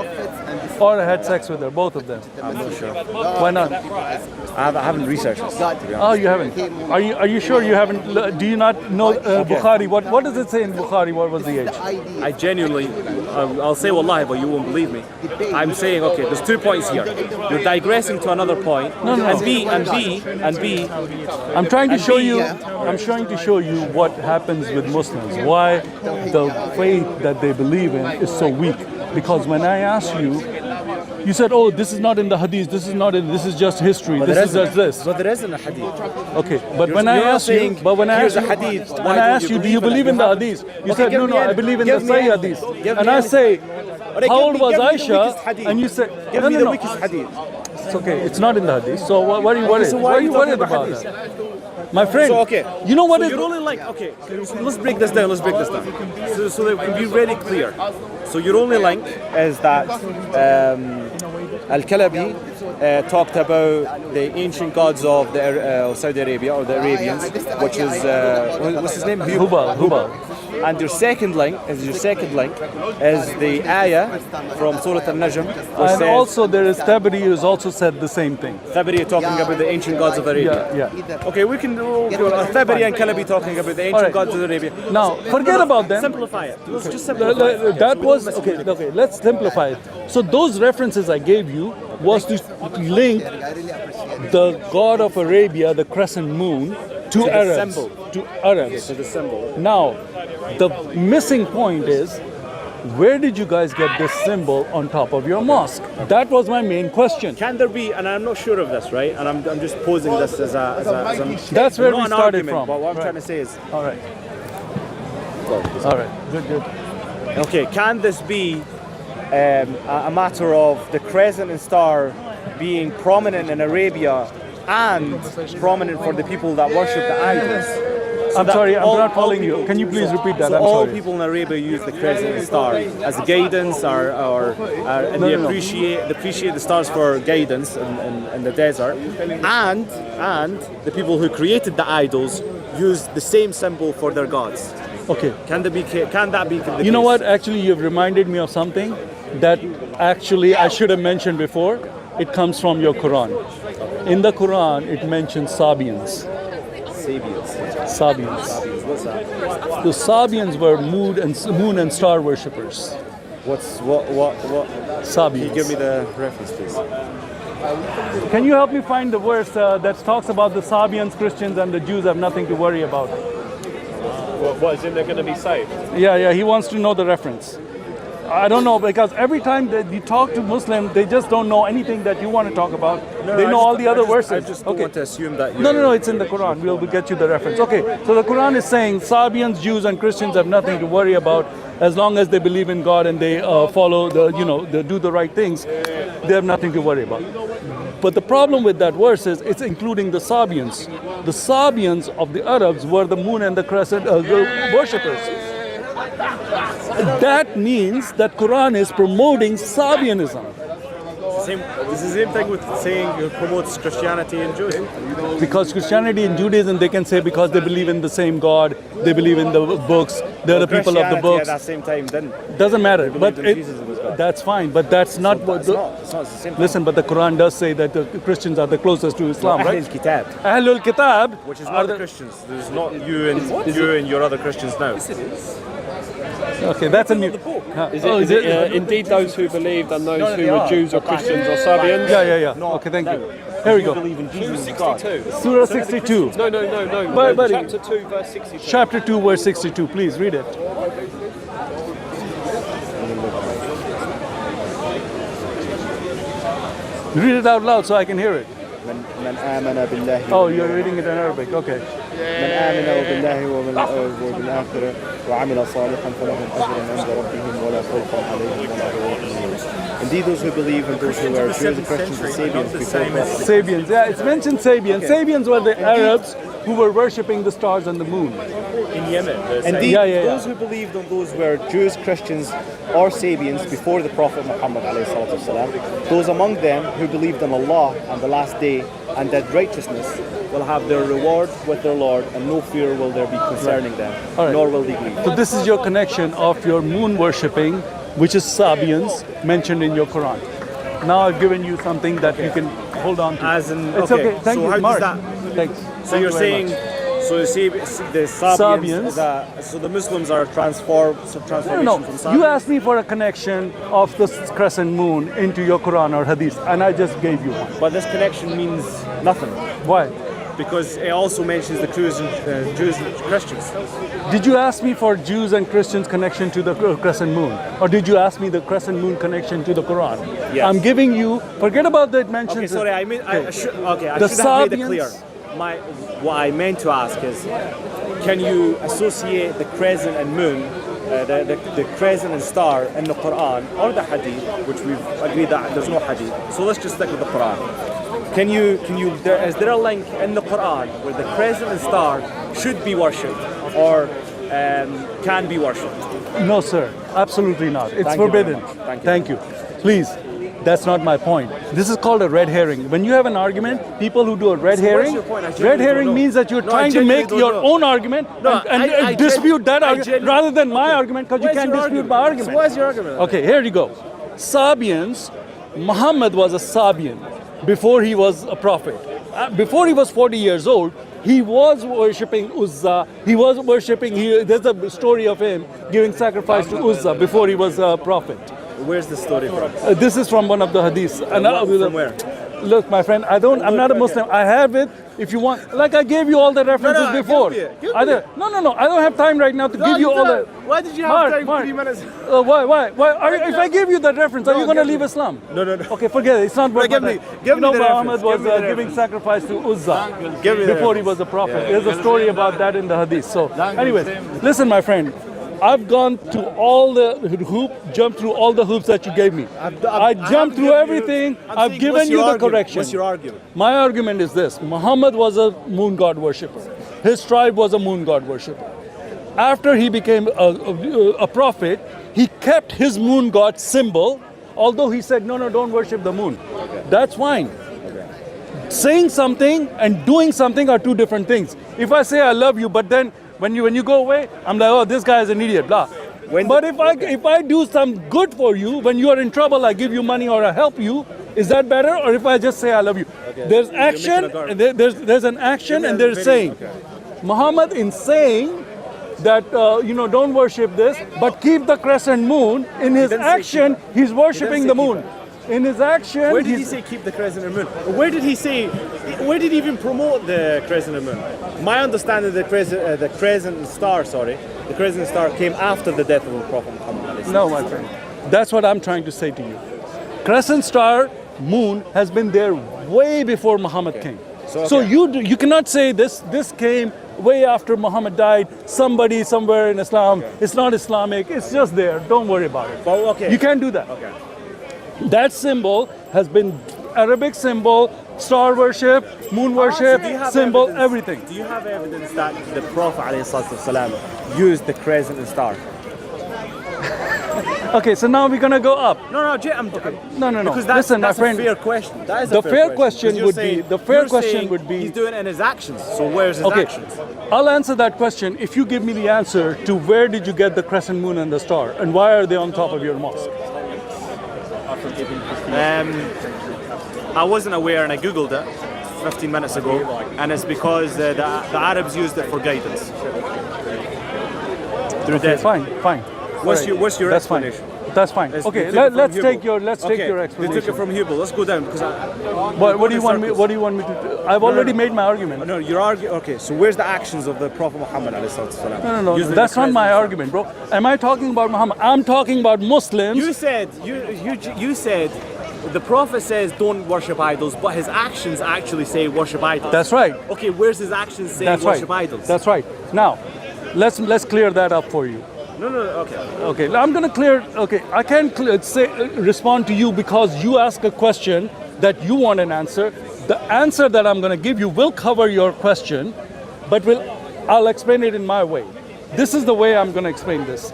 Or had sex with her, both of them? I'm not sure. Why not? I haven't researched this. To be honest. Oh, you haven't. Are you sure you haven't? Do you not know Bukhari? What does it say in Bukhari? What was the age? I genuinely, I'll say wallahi, but you won't believe me. I'm saying, okay, there's 2 points here. You're digressing to another point. No. And B. I'm trying to And show B, you. I'm trying to show you what happens with Muslims. Why the faith that they believe in is so weak. Because when I asked you, you said, "Oh, this is not in the hadith. This is not in. This is just history. This is just this." But there isn't a hadith. Okay, but when I you're asked you, saying, but when I here's asked a you, hadith, when why I don't asked you you, do you believe believe in in it? the hadith? You Okay, said, give no, me I any- believe in the give me Sahih any- hadith. give And me I any- say, Okay, how give old me- was give me the Aisha? weakest hadith. And you said, Give no, me no, the no. weakest hadith. It's okay. It's not in the hadith. So what are you worried? so Why are you talking worried about hadith? that? My friend. So, okay. You know what so is? you're only like, okay, so let's break this down. So that we can be really clear. So your only link is that Al-Kalabi talked about the ancient gods of Saudi Arabia or the Arabians, which is what's his name? Hubal. And your second link is the ayah from Surah Al-Najm, which And says also there is Tabari who's also said the same thing. Thabari talking about the ancient gods of Arabia. Yeah. Okay, we can do Thabari and Kalabi talking about the ancient Alright. gods of Arabia. Now, forget about them. Simplify it. Let's just simplify it. That was okay. Let's simplify it. So those references I gave you was to link the god of Arabia, the crescent moon, to the Arabs. symbol. To Arabs. To the symbol. Now, the missing point is, where did you guys get this symbol on top of your mosque? That was my main question. Can there be, and I'm not sure of this, right? And I'm just posing this as a That's where not we an started argument, from. But what I'm Right. trying to say is, All right. All right. Good. okay, can this be a matter of the crescent and star being prominent in Arabia and prominent for the people that worship the idols? So I'm that sorry, I'm all- not all following you. people- Can you please repeat that? So I'm all sorry. people in Arabia use the crescent and star as guidance, and they no. appreciate the stars for guidance in the desert, and the people who created the idols use the same symbol for their gods. Okay. Can that be the You know case? what? Actually, you've reminded me of something that actually I should have mentioned before. It comes from your Quran. In the Quran, it mentions Sabians. Sabians. What's that? The Sabians were moon and star worshippers. What? Sabians. Can you give me the reference, please? Can you help me find the verse that talks about the Sabians, Christians, and the Jews have nothing to worry about? What is in there going to be saved? Yeah, he wants to know the reference. I don't know, because every time that you talk to Muslims, they just don't know anything that you want to talk about. They know all the other verses. I just don't want to assume that you... No, it's in the Quran. We'll get you the reference. Okay, so the Quran is saying Sabians, Jews, and Christians have nothing to worry about as long as they believe in God and they follow they do the right things. They have nothing to worry about. But the problem with that verse is it's including the Sabians. The Sabians of the Arabs were the moon and the crescent worshippers. That means that Quran is promoting Sabianism. It's the same thing with saying it promotes Christianity and Judaism. Because Christianity and Judaism, they can say because they believe in the same God, they believe in the books, they're the people of the books. At that same time, didn't. Doesn't matter. They But believed in Jesus was God. that's fine. But that's not what. It's not the same thing. Listen, but the Quran does say that the Christians are the closest to Islam, Ahl right? al-Kitab, Ahlul Kitab, which is are not the Christians. There's not you and your other Christians now. Okay, that's a new. Is it indeed those who believed and those who were Jews or Christians or Sabians? Yeah. Okay, thank you. Here we go. Believe in Jesus as God. Surah 62. No. Buddy. Chapter 2, verse 62. Chapter 2, verse 62. Please read it. Read it out loud so I can hear it. من آمن بالله Oh, you're reading it in Arabic. Okay. من آمن بالله وبالآخرة وعمل صالحا فلهم أجر عند ربهم ولا خوف عليهم ولا هم يحزنون. Indeed, those who believe and those who are Jews and Christians and Sabians before Prophet. Sabians. Yeah, it's mentioned Sabians. Sabians were the Arabs who were worshipping the stars and the moon. In Yemen. Indeed, Yeah. those who believed in those were Jews, Christians, or Sabians before the Prophet Muhammad ﷺ. Those among them who believed in Allah and the last day and did righteousness will have their reward with their Lord, and no fear will there be concerning them, All right. nor will they grieve. So this is your connection of your moon worshipping, which is Sabians, mentioned in your Quran. Now I've given you something that you can hold on to. As in, It's okay, okay. Thank so you, how does Mark. that- Thanks. So Thank you're you very saying, much. so the Sabians, so the Muslims are transformation No, from Sabians? you asked me for a connection of the crescent moon into your Quran or Hadith, and I just gave you one. But this connection means nothing, Why? because it also mentions the Jews and Christians. Did you ask me for Jews and Christians connection to the crescent moon? Or did you ask me the crescent moon connection to the Quran? Yes. I'm giving you, forget about the mentions. Okay, sorry, I should The have made it clear. Sabians- What I meant to ask is, can you associate the crescent and moon, the crescent and star in the Quran or the Hadith, which we've agreed that there's no Hadith. So let's just stick with the Quran. Is there a link in the Quran where the crescent and star should be worshipped or can be worshipped? No, sir, absolutely not. It's Thank you very forbidden. much. Thank you. Please, that's not my point. This is called a red herring. When you have an argument, people who do a red herring, your point? I red genuinely herring don't know. means that you're No, I trying to genuinely make don't your know. own argument No, and I dispute that I argument genuinely- rather than my argument because you Where's can't your dispute argument? my argument. So what is your argument? Okay, here you go. Sabians, Muhammad was a Sabian before he was a prophet. Before he was 40 years old, he was worshipping Uzza. He was worshipping, there's a story of him giving sacrifice to Uzza before he was a prophet. Where's the story from? This is from one of the hadiths. And From where? Look, my friend, I'm not a Muslim. I have it. If you want, like I gave you all the references before. Give me it. No. I don't have time right now to give you all the. Why did you have time for 3 minutes? Why? If I give you that reference, are you going to leave Islam? No. Okay, forget it. It's not worth Give it. me the Muhammad reference. was Give me the giving reference. sacrifice to Uzza Give me the before he reference. was a prophet. There's a story about that in the Hadith. So, anyways, listen, my friend. I've gone to all the jumped through all the hoops that you gave me. I jumped through everything. I've given you the correction. What's your argument? My argument is this: Muhammad was a moon god worshipper. His tribe was a moon god worshipper. After he became a prophet, he kept his moon god symbol, although he said, no, don't worship the moon. That's fine. Saying something and doing something are two different things. If I say I love you, but then when you go away, I'm like, oh, this guy is an idiot, blah. But if I do some good for you, when you are in trouble, I give you money or I help you, is that better? Or if I just say I love you? There's action, there's an action, and there's saying. Muhammad in saying that don't worship this, but keep the crescent moon. In his action, he's worshiping the moon. In his action, Where did he say keep the crescent moon? Where did he even promote the crescent moon? My understanding, the crescent star came after the death of the Prophet Muhammad. No, my friend. That's what I'm trying to say to you. Crescent star moon has been there way before Muhammad came. So you cannot say this came way after Muhammad died. Somebody somewhere in Islam. It's not Islamic. It's just there. Don't worry about it. Well, okay. You can't do that. Okay. That symbol has been Arabic symbol, star worship, moon worship, symbol, everything. Do you have evidence that the Prophet ﷺ used the crescent and star? Okay, so now we're gonna go up. No, Jay, No. Because Listen, my friend. a fair question. That is The a fair question You're would saying- be. The fair you're question saying would be. He's doing it in his actions. So where's his Okay, actions? I'll answer that question if you give me the answer to where did you get the crescent moon and the star, and why are they on top of your mosque? I wasn't aware, and I googled it 15 minutes ago, and it's because the Arabs used it for guidance. Okay, fine. What's your That's fine. explanation? That's fine. They Okay, took it from let's Hubble. take your explanation. They took it from Hubble. Let's go down because What do you want me? What do you want me to do? I've already made my argument. No, you're arguing. Okay, so where's the actions of the Prophet Muhammad ﷺ? No. That's not my argument, bro. Am I talking about Muhammad? I'm talking about Muslims. You said the Prophet says don't worship idols, but his actions actually say worship idols. That's right. Okay, where's his actions saying That's worship right. idols? That's right. Now, let's clear that up for you. No, okay. Okay, I'm gonna clear. Okay, I can't respond to you because you ask a question that you want an answer. The answer that I'm gonna give you will cover your question, but I'll explain it in my way. This is the way I'm gonna explain this.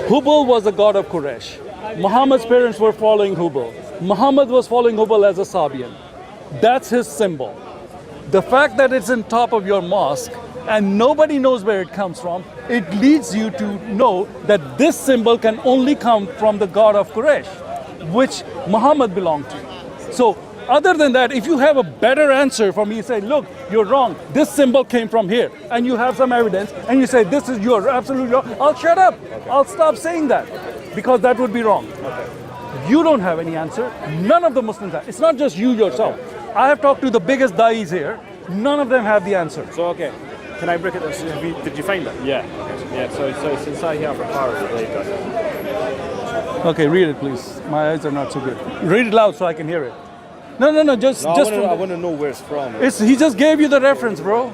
Hubal was a god of Quraysh. Muhammad's parents were following Hubal. Muhammad was following Hubal as a Sabian. That's his symbol. The fact that it's on top of your mosque and nobody knows where it comes from, it leads you to know that this symbol can only come from the god of Quraysh, which Muhammad belonged to. So other than that, if you have a better answer for me, say, look, you're wrong. This symbol came from here, and you have some evidence, and you say, you're absolutely wrong. I'll shut up. I'll stop saying that, because that would be wrong. You don't have any answer. None of the Muslims have. It's not just you yourself. I have talked to the biggest da'is here. None of them have the answer. So, okay. Can I break it down? Did you find it? Yeah. So it's inside here for power, I believe. Okay, read it, please. My eyes are not so good. Read it loud so I can hear it. No. I want to know where it's from. He just gave you the reference, bro.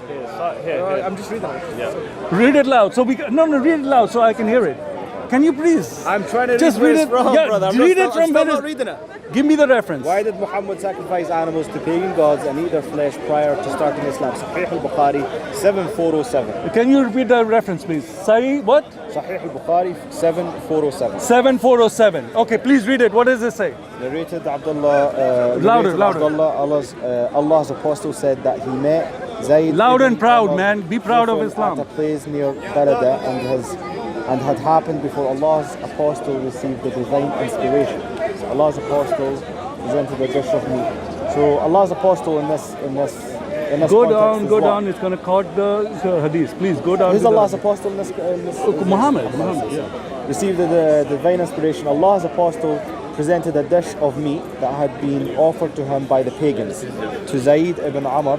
Here. I'm just reading it. Yeah. Read it loud so read it loud so I can hear it. Can you please? I'm trying to just read read where it's from, yeah, brother. Read it from I'm not reading it. Give me the reference. Why did Muhammad sacrifice animals to pagan gods and eat their flesh prior to starting Islam? Sahih al-Bukhari 7407. Can you repeat the reference, please? Say what? Sahih al-Bukhari 7407. 7407. Okay, please read it. What does it say? Narrated Abdullah. Louder. Allah's apostle said that he met Zayd. Loud and proud, Amr man. Be proud of Islam. At a place near Balada and had happened before Allah's apostle received the divine inspiration. So Allah's apostle presented a dish of meat. So Allah's apostle in this Go context down. is what? It's going to cut the hadith. Please go down. Who's to Allah's the, apostle in this? Muhammad. Yeah. Received the divine inspiration. Allah's apostle presented a dish of meat that had been offered to him by the pagans to Zayd ibn Amr,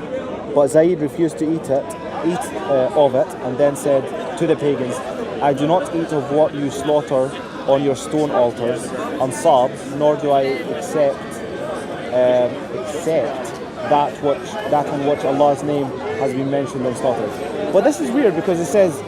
but Zayd refused to eat of it, and then said to the pagans, I do not eat of what you slaughter on your stone altars, Ansab, nor do I accept that on which Allah's name has been mentioned and slaughtered. But this is weird because it says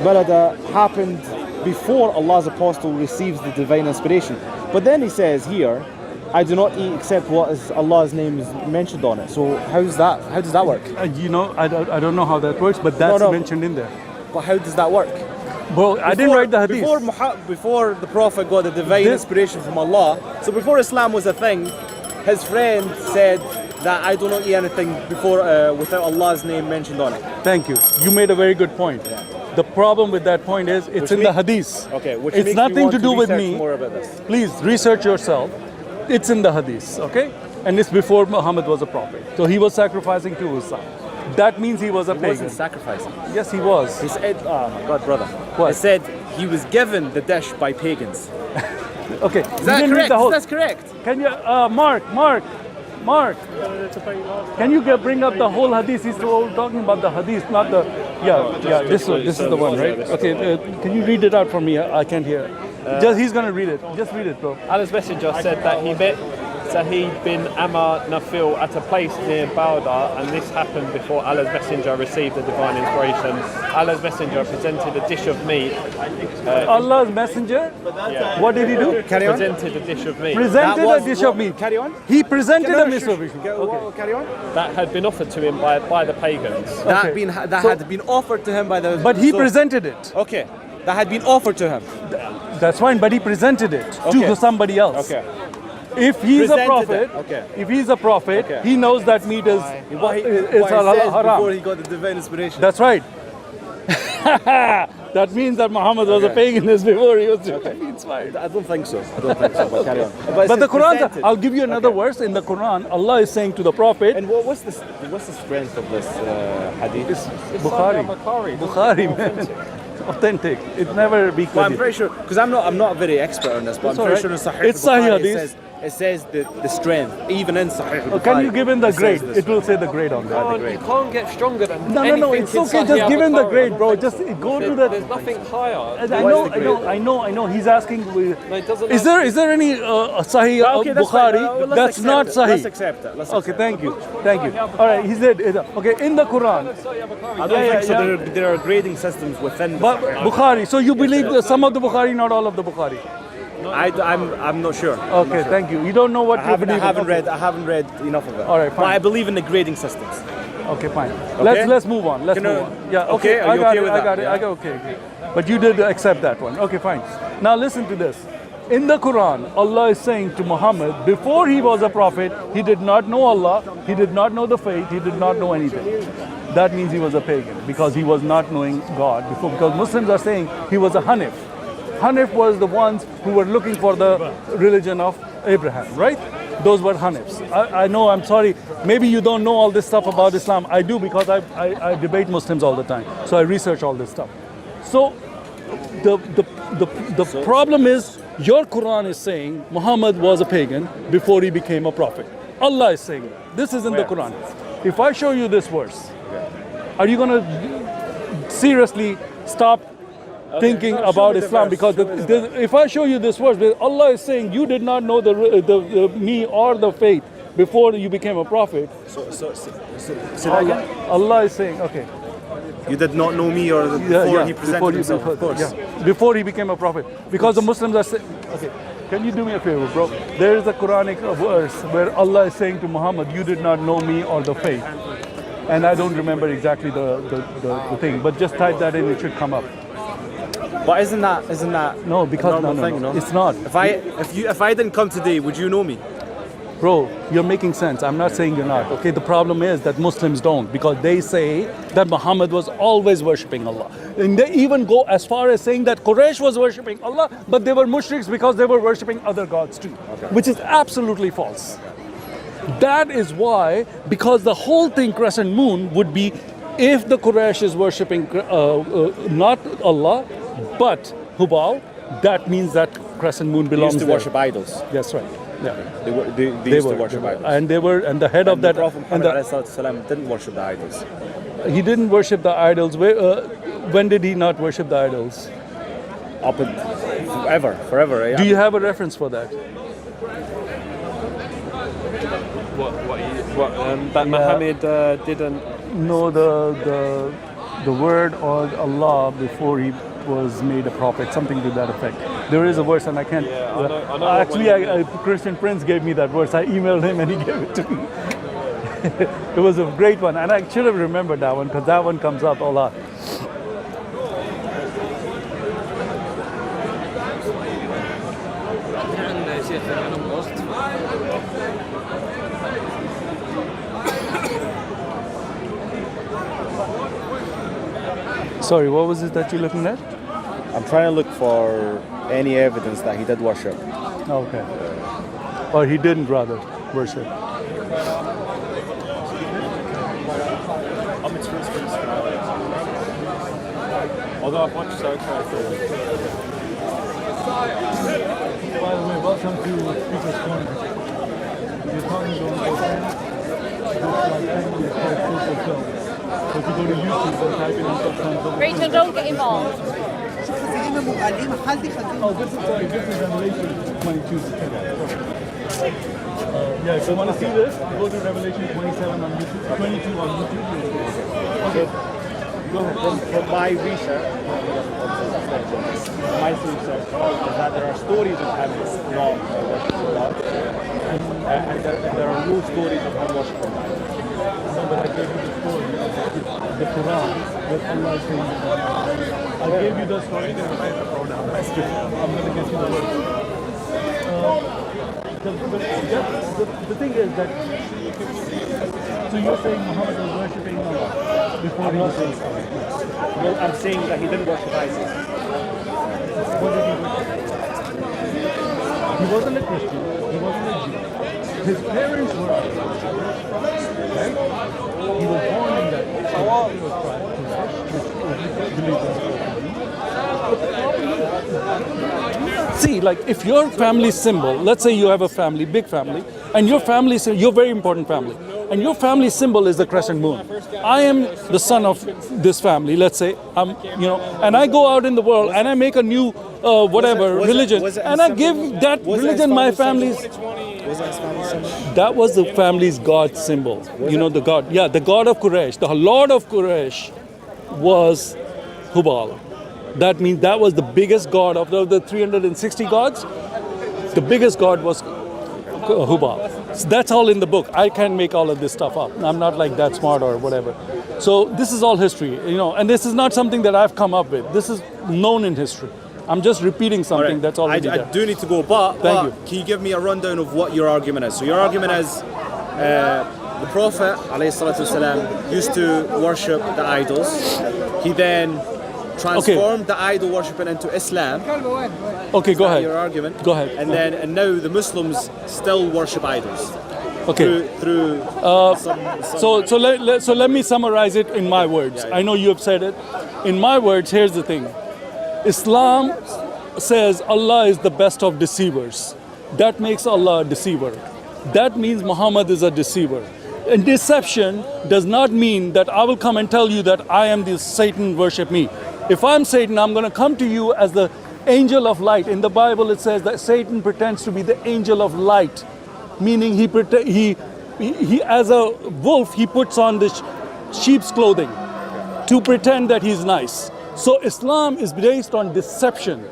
Balada happened before Allah's apostle receives the divine inspiration. But then he says here, I do not eat except what is Allah's name is mentioned on it. So how does that work? I don't know how that works, but that's mentioned in there. But how does that work? Well, I didn't write the hadith. Before the Prophet got the divine inspiration from Allah, so before Islam was a thing, his friend said that I do not eat anything before without Allah's name mentioned on it. Thank you. You made a very good point. Yeah. The problem with that point is it's in the hadith. Okay, which it's makes nothing me to do with research me. More about this. Please research yourself. It's in the hadith, okay? And it's before Muhammad was a prophet. So he was sacrificing to Usa. That means he was a pagan. He wasn't sacrificing. Yes, he was. He said, oh my God, brother. What? He said he was given the dish by pagans. Okay. Is that correct? That's correct. Can you, Mark, can you bring up the whole hadith? He's talking about the hadith, not the, this is the one, right? Okay, can you read it out for me? I can't hear. He's going to read it. Just read it, bro. Allah's messenger said that he met Sahid bin Amr Nafil at a place near Bauda, and this happened before Allah's messenger received the divine inspiration. Allah's messenger presented a dish of meat. Allah's messenger? Yeah. What did he do? Carry on. Presented a dish of meat. Presented a dish of meat. Carry on. He presented a dish of meat. Okay. Carry on. That had been offered to him by the pagans. That had been offered to him by the. But he presented it. Okay. That had been offered to him. That's fine, but he presented it to somebody else. Okay. If he's a Presented prophet, he knows that meat is haram. Before he got the divine inspiration. That's right. That means that Muhammad was a paganist before he was inspired. I don't think so. But carry on. But the Quran, I'll give you another verse in the Quran. Allah is saying to the Prophet. And what's the strength of this hadith? It's Bukhari, man. Authentic. It never be. Well, I'm pretty sure because I'm not very expert on this, but I'm pretty sure in Sahih it's Sahih Bukhari it says the strength even in Sahih Bukhari. Can you give him the grade? It will say the grade on that. You can't get stronger than No, it's okay. Just give him the grade, bro. Just go to the. There's nothing higher. I know. He's asking. It doesn't Is there any Sahih Bukhari that's not Sahih? Let's accept it. Okay, thank you. All right, he said. Okay, in the Quran. I don't think so. There are grading systems within. But Bukhari. So you believe some of the Bukhari, not all of the Bukhari? I'm not sure. Okay, thank you. You don't know what you believe. I haven't read enough of it. All right, fine. But I believe in the grading systems. Okay, fine. Okay? Let's move on. Let's move on. Yeah. Okay. Are you okay with that? I got it. Okay. But you did accept that one. Okay, fine. Now listen to this. In the Quran, Allah is saying to Muhammad, before he was a prophet, he did not know Allah, he did not know the faith, he did not know anything. That means he was a pagan because he was not knowing God before. Because Muslims are saying he was a Hanif. Hanif was the ones who were looking for the religion of Abraham, right? Those were Hanifs. I know, I'm sorry, maybe you don't know all this stuff about Islam. I do because I debate Muslims all the time. So I research all this stuff. So the problem is, your Quran is saying Muhammad was a pagan before he became a prophet. Allah is saying that. This is in the Quran. If I show you this verse, are you going to seriously stop thinking about Islam? Because if I show you this verse, Allah is saying you did not know the me or the faith before you became a prophet. Allah is saying, okay. You did not know me or before he presented himself, of course. Yeah, before he became a prophet. Because the Muslims are saying, okay, can you do me a favor, bro? There is a Quranic verse where Allah is saying to Muhammad, you did not know me or the faith. And I don't remember exactly the thing, but just type that in, it should come up. But isn't that no, because no, it's not. If I didn't come today, would you know me? Bro, you're making sense. I'm not saying you're not. Okay, the problem is that Muslims don't, because they say that Muhammad was always worshipping Allah. And they even go as far as saying that Quraysh was worshipping Allah, but they were mushriks because they were worshipping other gods too, which is absolutely false. That is why, because the whole thing, crescent moon, would be if the Quraysh is worshipping not Allah, but Hubal, that means that crescent moon They belongs used to there. worship idols. That's right. Yeah. They used to worship idols. And they were, and the head of And that, the Prophet and Muhammad ﷺ didn't worship the idols. he didn't worship the idols. When did he not worship the idols? Up and forever. Yeah. Do you have a reference for that? That Muhammad didn't. No, the word of Allah before he was made a prophet, something to that effect. There is a verse, and I can't. I know Actually, Christian Prince gave me that verse. I emailed him, and he gave it to me. It was a great one, and I should have remembered that one because that one comes up a lot. Sorry, what was it that you're looking at? I'm trying to look for any evidence that he did worship. Okay. Or he didn't rather worship. Although I've watched so carefully. By the way, welcome to Speaker's Corner. You're talking to So if you go to YouTube and type in subtitles. Rachel, don't get involved. Oh, this is Revelation 22. Yeah, if you want to see this, go to Revelation 27 on YouTube, 22 on YouTube. Okay. Go ahead. From my research, is that there are stories of him not worshiping God, and there are no stories of him worshiping God. No, but I gave you the story of the Quran that Allah is saying. I gave you the story. I'm going to get you the word. The thing is that. So you're saying Muhammad was worshipping Allah before he was saying. Well, I'm saying that he didn't worship Isis. What did he worship? He wasn't a Christian. He wasn't a Jew. His parents were right? He was born in that. See, like if your family symbol, let's say you have a family, big family, and your family, your very important family, and your family symbol is the crescent moon. I am the son of this family, let's say, and I go out in the world and I make a new religion, and I give that religion my family's. That was the family's God symbol. The God. Yeah, the God of Quraysh, the Lord of Quraysh was Hubal. That means that was the biggest god of the 360 gods. The biggest god was Hubal. So that's all in the book. I can't make all of this stuff up. I'm not like that smart or whatever. So this is all history, and this is not something that I've come up with. This is known in history. I'm just repeating something that's already there. I do need to go, but Thank you. Can you give me a rundown of what your argument is? So your argument is the Prophet ﷺ used to worship the idols. He then transformed the idol worshipping into Islam. Okay, go ahead. Your argument. Go ahead. And now the Muslims still worship idols. Okay. So let me summarize it in my words. I know you have said it. In my words, here's the thing. Islam says Allah is the best of deceivers. That makes Allah a deceiver. That means Muhammad is a deceiver. And deception does not mean that I will come and tell you that I am the Satan, worship me. If I'm Satan, I'm going to come to you as the angel of light. In the Bible, it says that Satan pretends to be the angel of light, meaning he as a wolf, he puts on this sheep's clothing to pretend that he's nice. So Islam is based on deception.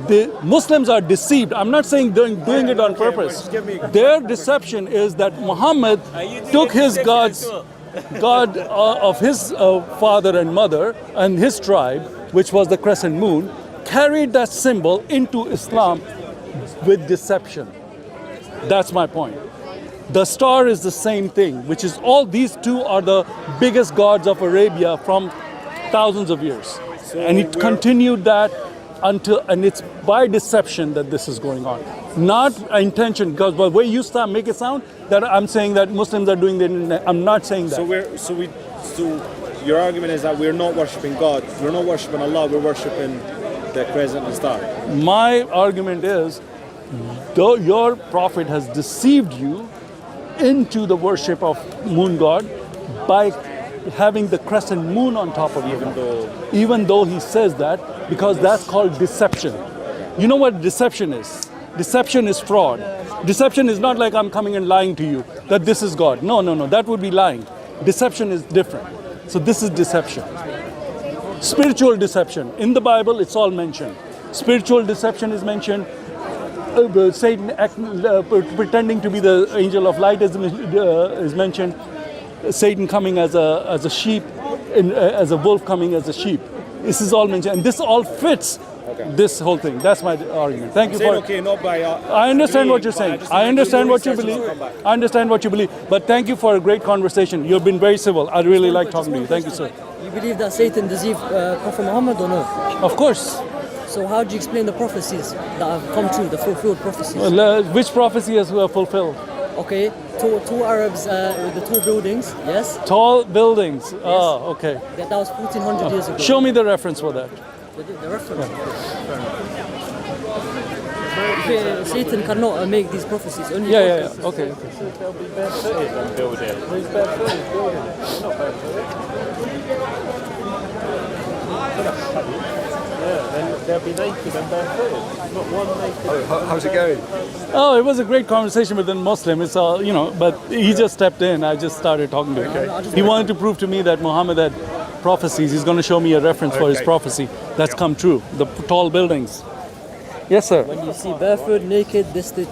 The Muslims are deceived. I'm not saying doing it on purpose. Their deception is that Muhammad took his God of his father and mother and his tribe, which was the crescent moon, carried that symbol into Islam with deception. That's my point. The star is the same thing, which is all these two are the biggest gods of Arabia from thousands of years. And it continued that and it's by deception that this is going on. Not intention, because the way you make it sound that I'm saying that Muslims are doing that. I'm not saying that. So your argument is that we're not worshipping God, we're not worshipping Allah, we're worshipping the crescent and star. My argument is, though your prophet has deceived you into the worship of moon god by having the crescent moon on top of you. Even though he says that, because that's called deception. You know what deception is? Deception is fraud. Deception is not like I'm coming and lying to you that this is God. No, no, no, that would be lying. Deception is different. So this is deception. Spiritual deception. In the Bible, it's all mentioned. Spiritual deception is mentioned. Satan pretending to be the angel of light is mentioned. Satan coming as a sheep, as a wolf coming as a sheep. This is all mentioned, and this all fits this whole thing. That's my argument. Thank you for. Okay, not by. I understand what you're saying. I understand what you believe. I understand what you believe. But thank you for a great conversation. You've been very civil. I really like talking to you. Thank you, sir. You believe that Satan deceived Prophet Muhammad or no? Of course. So how do you explain the prophecies that have come true, the fulfilled prophecies? Which prophecy has fulfilled? Okay, two Arabs, the two buildings, yes? Tall buildings. Yes. Oh, okay. That was 1400 years ago. Show me the reference for that. The reference. Satan cannot make these prophecies. Only yeah. Okay. They'll be barefooted and building. Who's barefooted building? Not barefooted. Yeah, they'll be naked and barefooted. Not one naked. How's it going? Oh, it was a great conversation with a Muslim. It's all, but he just stepped in. I just started talking to him. He wanted to prove to me that Muhammad had prophecies. He's going to show me a reference for his prophecy that's come true. The tall buildings. Yes, sir. When you see barefoot, naked, destitute.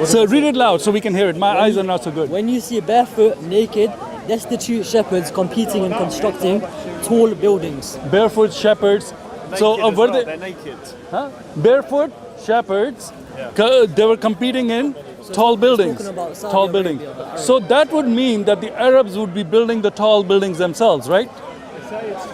So read it loud so we can hear it. My eyes are not so good. When you see barefoot, naked, destitute shepherds competing and constructing tall buildings. Barefoot shepherds. So were they? They're naked. Huh? Barefoot shepherds. They were competing in tall buildings. Tall buildings. So that would mean that the Arabs would be building the tall buildings themselves, right?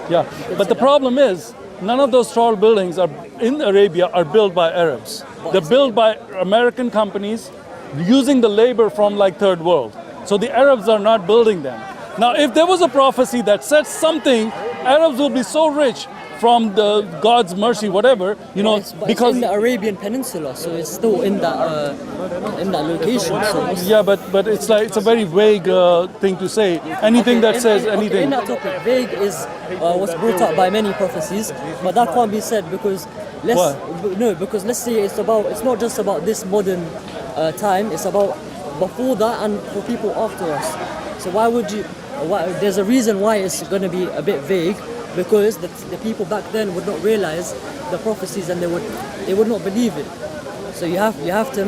Yeah. But the problem is, none of those tall buildings in Arabia are built by Arabs. They're built by American companies using the labor from like third world. So the Arabs are not building them. Now, if there was a prophecy that said something, Arabs will be so rich from the God's mercy, whatever, because it's in the Arabian Peninsula, so it's still in that location. So yeah, but it's a very vague thing to say. Anything that says anything. In that topic, vague is what's brought up by many prophecies, but that can't be said because let's say it's not just about this modern time. It's about before that and for people after us. So why would you? There's a reason why it's going to be a bit vague. Because the people back then would not realize the prophecies and they would not believe it. So you have to.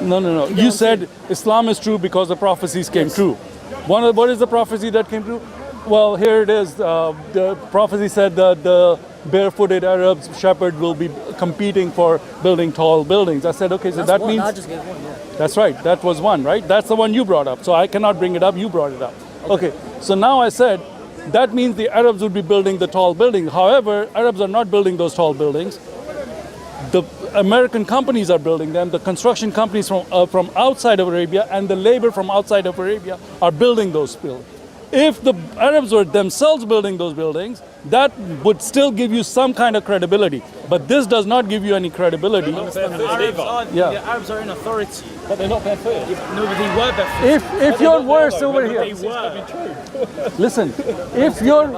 No. You said Islam is true because the prophecies came true. What is the prophecy that came true? Well, here it is. The prophecy said that the barefooted Arabs shepherd will be competing for building tall buildings. I said, okay, so that means. I just gave one. Yeah. That's right. That was one, right? That's the one you brought up. So I cannot bring it up. You brought it up. Okay. So now I said. That means the Arabs would be building the tall buildings. However, Arabs are not building those tall buildings. The American companies are building them. The construction companies from outside of Arabia and the labor from outside of Arabia are building those buildings. If the Arabs were themselves building those buildings, that would still give you some kind of credibility. But this does not give you any credibility. The Arabs are in authority. But they're not barefooted. No, but they were barefooted. If your worse over here. They were. Listen, if your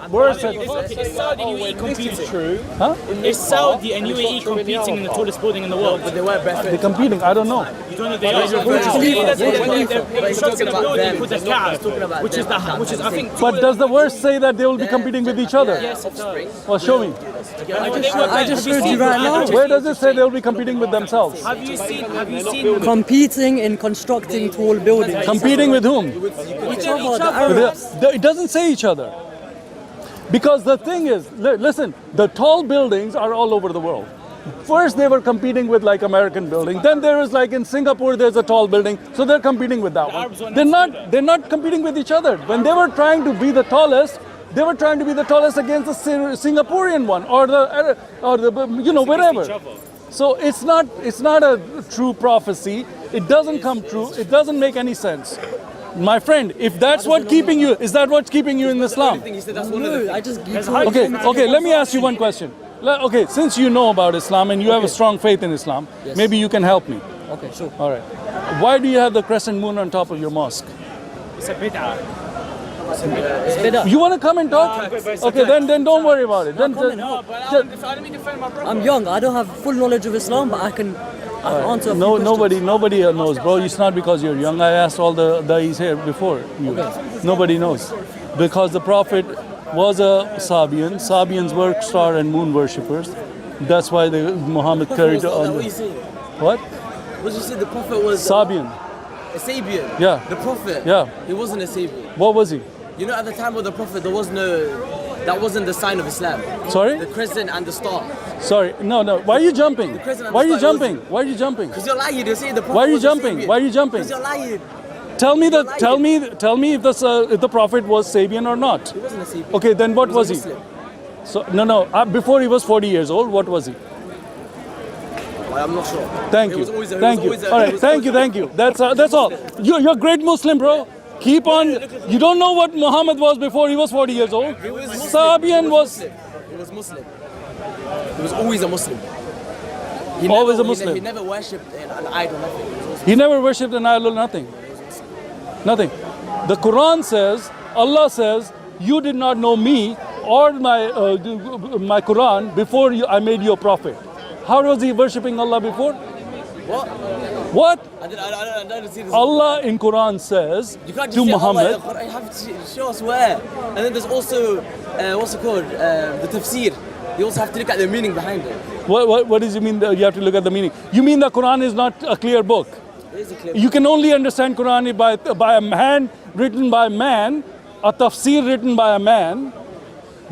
worse. Is Saudi and UAE competing? True. Huh? Is Saudi and UAE competing in the tallest building in the world? But they were They're competing. I don't know. You don't know they are. They're constructing a building called the Kaab, which is I think. But does the verse say that they will be competing with each other? Yes, it does. Well, show me. I just showed you right now. Where does it say they'll be competing with themselves? Have you seen? Competing in constructing tall buildings. Competing with whom? Each other, the Arabs. It doesn't say each other. Because the thing is, listen, the tall buildings are all over the world. First they were competing with like American building. Then there is like in Singapore there's a tall building. So they're competing with that one. They're not competing with each other. When they were trying to be the tallest, they were trying to be the tallest against the Singaporean one or the wherever. So it's not a true prophecy. It doesn't come true. It doesn't make any sense. My friend, if that's what keeping you, is that what's keeping you in Islam? He said that's one of the No, I just Okay, let me ask you one question. Okay, since you know about Islam and you have a strong faith in Islam, Yes. maybe you can help me. Okay, sure. All right. Why do you have the crescent moon on top of your mosque? It's a bid'ah. It's better. You want to come and talk? Okay, then don't worry about it. Then, Come and help. I'm young. I don't have full knowledge of Islam, but I can answer a few questions. nobody knows, bro. It's not because you're young. I asked all the dais here before you. Nobody knows, because the Prophet was a Sabian. Sabians were star and moon worshippers. That's why Muhammad carried What on. are you saying? What? What did you say? The Prophet was Sabian. a Sabian. Yeah. The Prophet. Yeah. He wasn't a Sabian. What was he? You know, at the time of the Prophet, that wasn't the sign of Islam. Sorry? The crescent and the star. Sorry. No. Why are you jumping? crescent and Why are the you star, jumping? Why are you jumping? Because you're lying. You're saying the Prophet Why are you was a jumping? Sabian. Why are you jumping? Because you're lying. Tell me lying. tell me if the Prophet was Sabian or not. He wasn't a Sabian. Okay, then what was a he? Muslim. So no. Before he was 40 years old, what was he? I'm not sure. Thank It you. was always a- Thank it you. was always a- All it right. was Thank always you. That's all. You're a great Muslim, bro. Keep on. You don't know what Muhammad was before he was 40 years old. He was Muslim. Sabian was He was Muslim. He was always a Muslim. He Always never, a Muslim. He never worshipped an idol, nothing. He was always- He never worshipped an idol, nothing. Nothing. The Quran says, Allah says, you did not know me or my Quran before I made you a prophet. How was he worshipping Allah before? What? What? I don't see this. Allah in Quran says You can't just to say Muhammad, Allah in the Quran. You have to show us where. And then there's also, what's it called? The tafsir. You also have to look at the meaning behind it. what does it mean that you have to look at the meaning? You mean the Quran is not a clear book? It is a clear. You can only understand Quran by a man, written by man, a tafsir written by a man.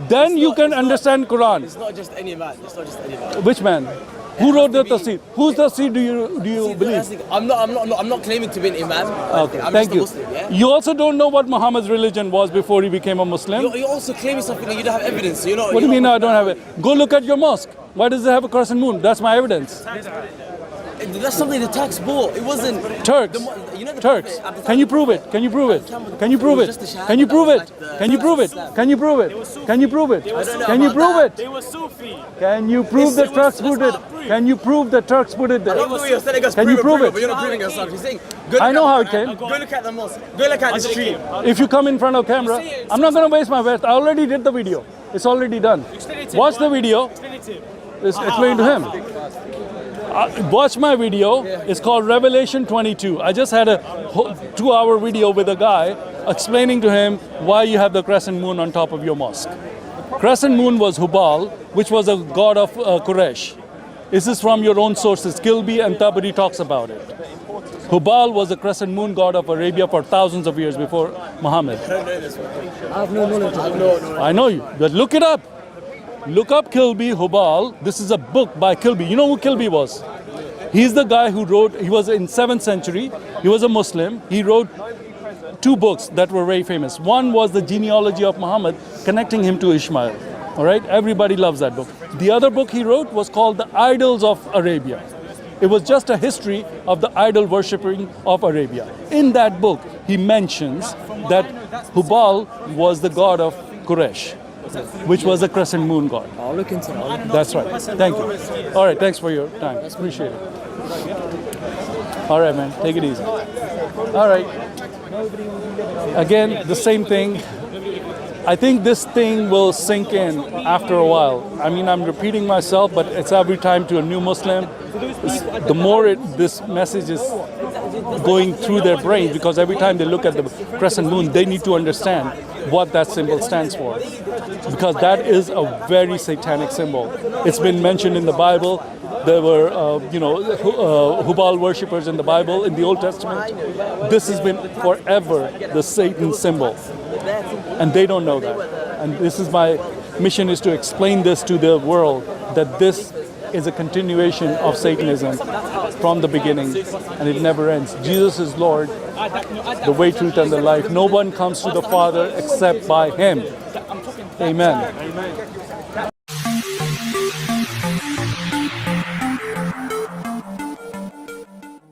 Then you can understand Quran. It's not just any man. It's not just any man. Which man? Who wrote the tafsir? Whose tafsir do you See, believe? that's the thing. I'm not claiming to be an imam. Okay, I'm thank just you. a Muslim, yeah? You also don't know what Muhammad's religion was before he became a Muslim. You're also claiming something that you don't have evidence. So you're not. What do you you're mean not- I don't have it? Go look at your mosque. Why does it have a crescent moon? That's my evidence. That's something the Turks bought. It wasn't. Turks. You know the Turks. Prophet, at the Can time you of the prove it? Prophet, Can you prove it? at the time of the Can you Prophet, prove it it? was just the Can you Shahada, prove that it? was like Can you prove it? Islam. Can you prove it? Can you prove it? don't know Can you about prove that. it? were Sufi. Can you prove the Turks put it? Can you prove the Turks put it I love the there? way you're telling us Can you prove it? but you're not proving yourself. You're saying, go I look know at- how it came. Go look at the mosque. Go look at the street. If you come in front of camera, I'm not going to waste my breath. I already did the video. It's already done. Watch the video. Explain to him. Watch my video. It's called Revelation 22. I just had a 2-hour video with a guy explaining to him why you have the crescent moon on top of your mosque. Crescent moon was Hubal, which was a god of Quraysh. This is from your own sources. Kilby and Tabari talks about it. Hubal was the crescent moon god of Arabia for thousands of years before Muhammad. I have no knowledge of it. I know you, but look it up. Look up Kilby, Hubal. This is a book by Kilby. You know who Kilby was? He's the guy who wrote, he was in 7th century. He was a Muslim. He wrote 2 books that were very famous. One was the genealogy of Muhammad, connecting him to Ishmael. All right, everybody loves that book. The other book he wrote was called The Idols of Arabia. It was just a history of the idol worshipping of Arabia. In that book, he mentions that Hubal was the god of Quraysh, which was the crescent moon god. I'll look into it. That's right. Thank you. All right, thanks for your time. Appreciate it. All right, man. Take it easy. All right. Again, the same thing. I think this thing will sink in after a while. I mean, I'm repeating myself, but it's every time to a new Muslim. The more this message is going through their brains, because every time they look at the crescent moon, they need to understand what that symbol stands for. Because that is a very satanic symbol. It's been mentioned in the Bible. There were, Hubal worshippers in the Bible, in the Old Testament. This has been forever the Satan symbol. And they don't know that. And this is my mission, is to explain this to the world, that this is a continuation of Satanism from the beginning, and it never ends. Jesus is Lord, the way, truth, and the life. No one comes to the Father except by Him. Amen.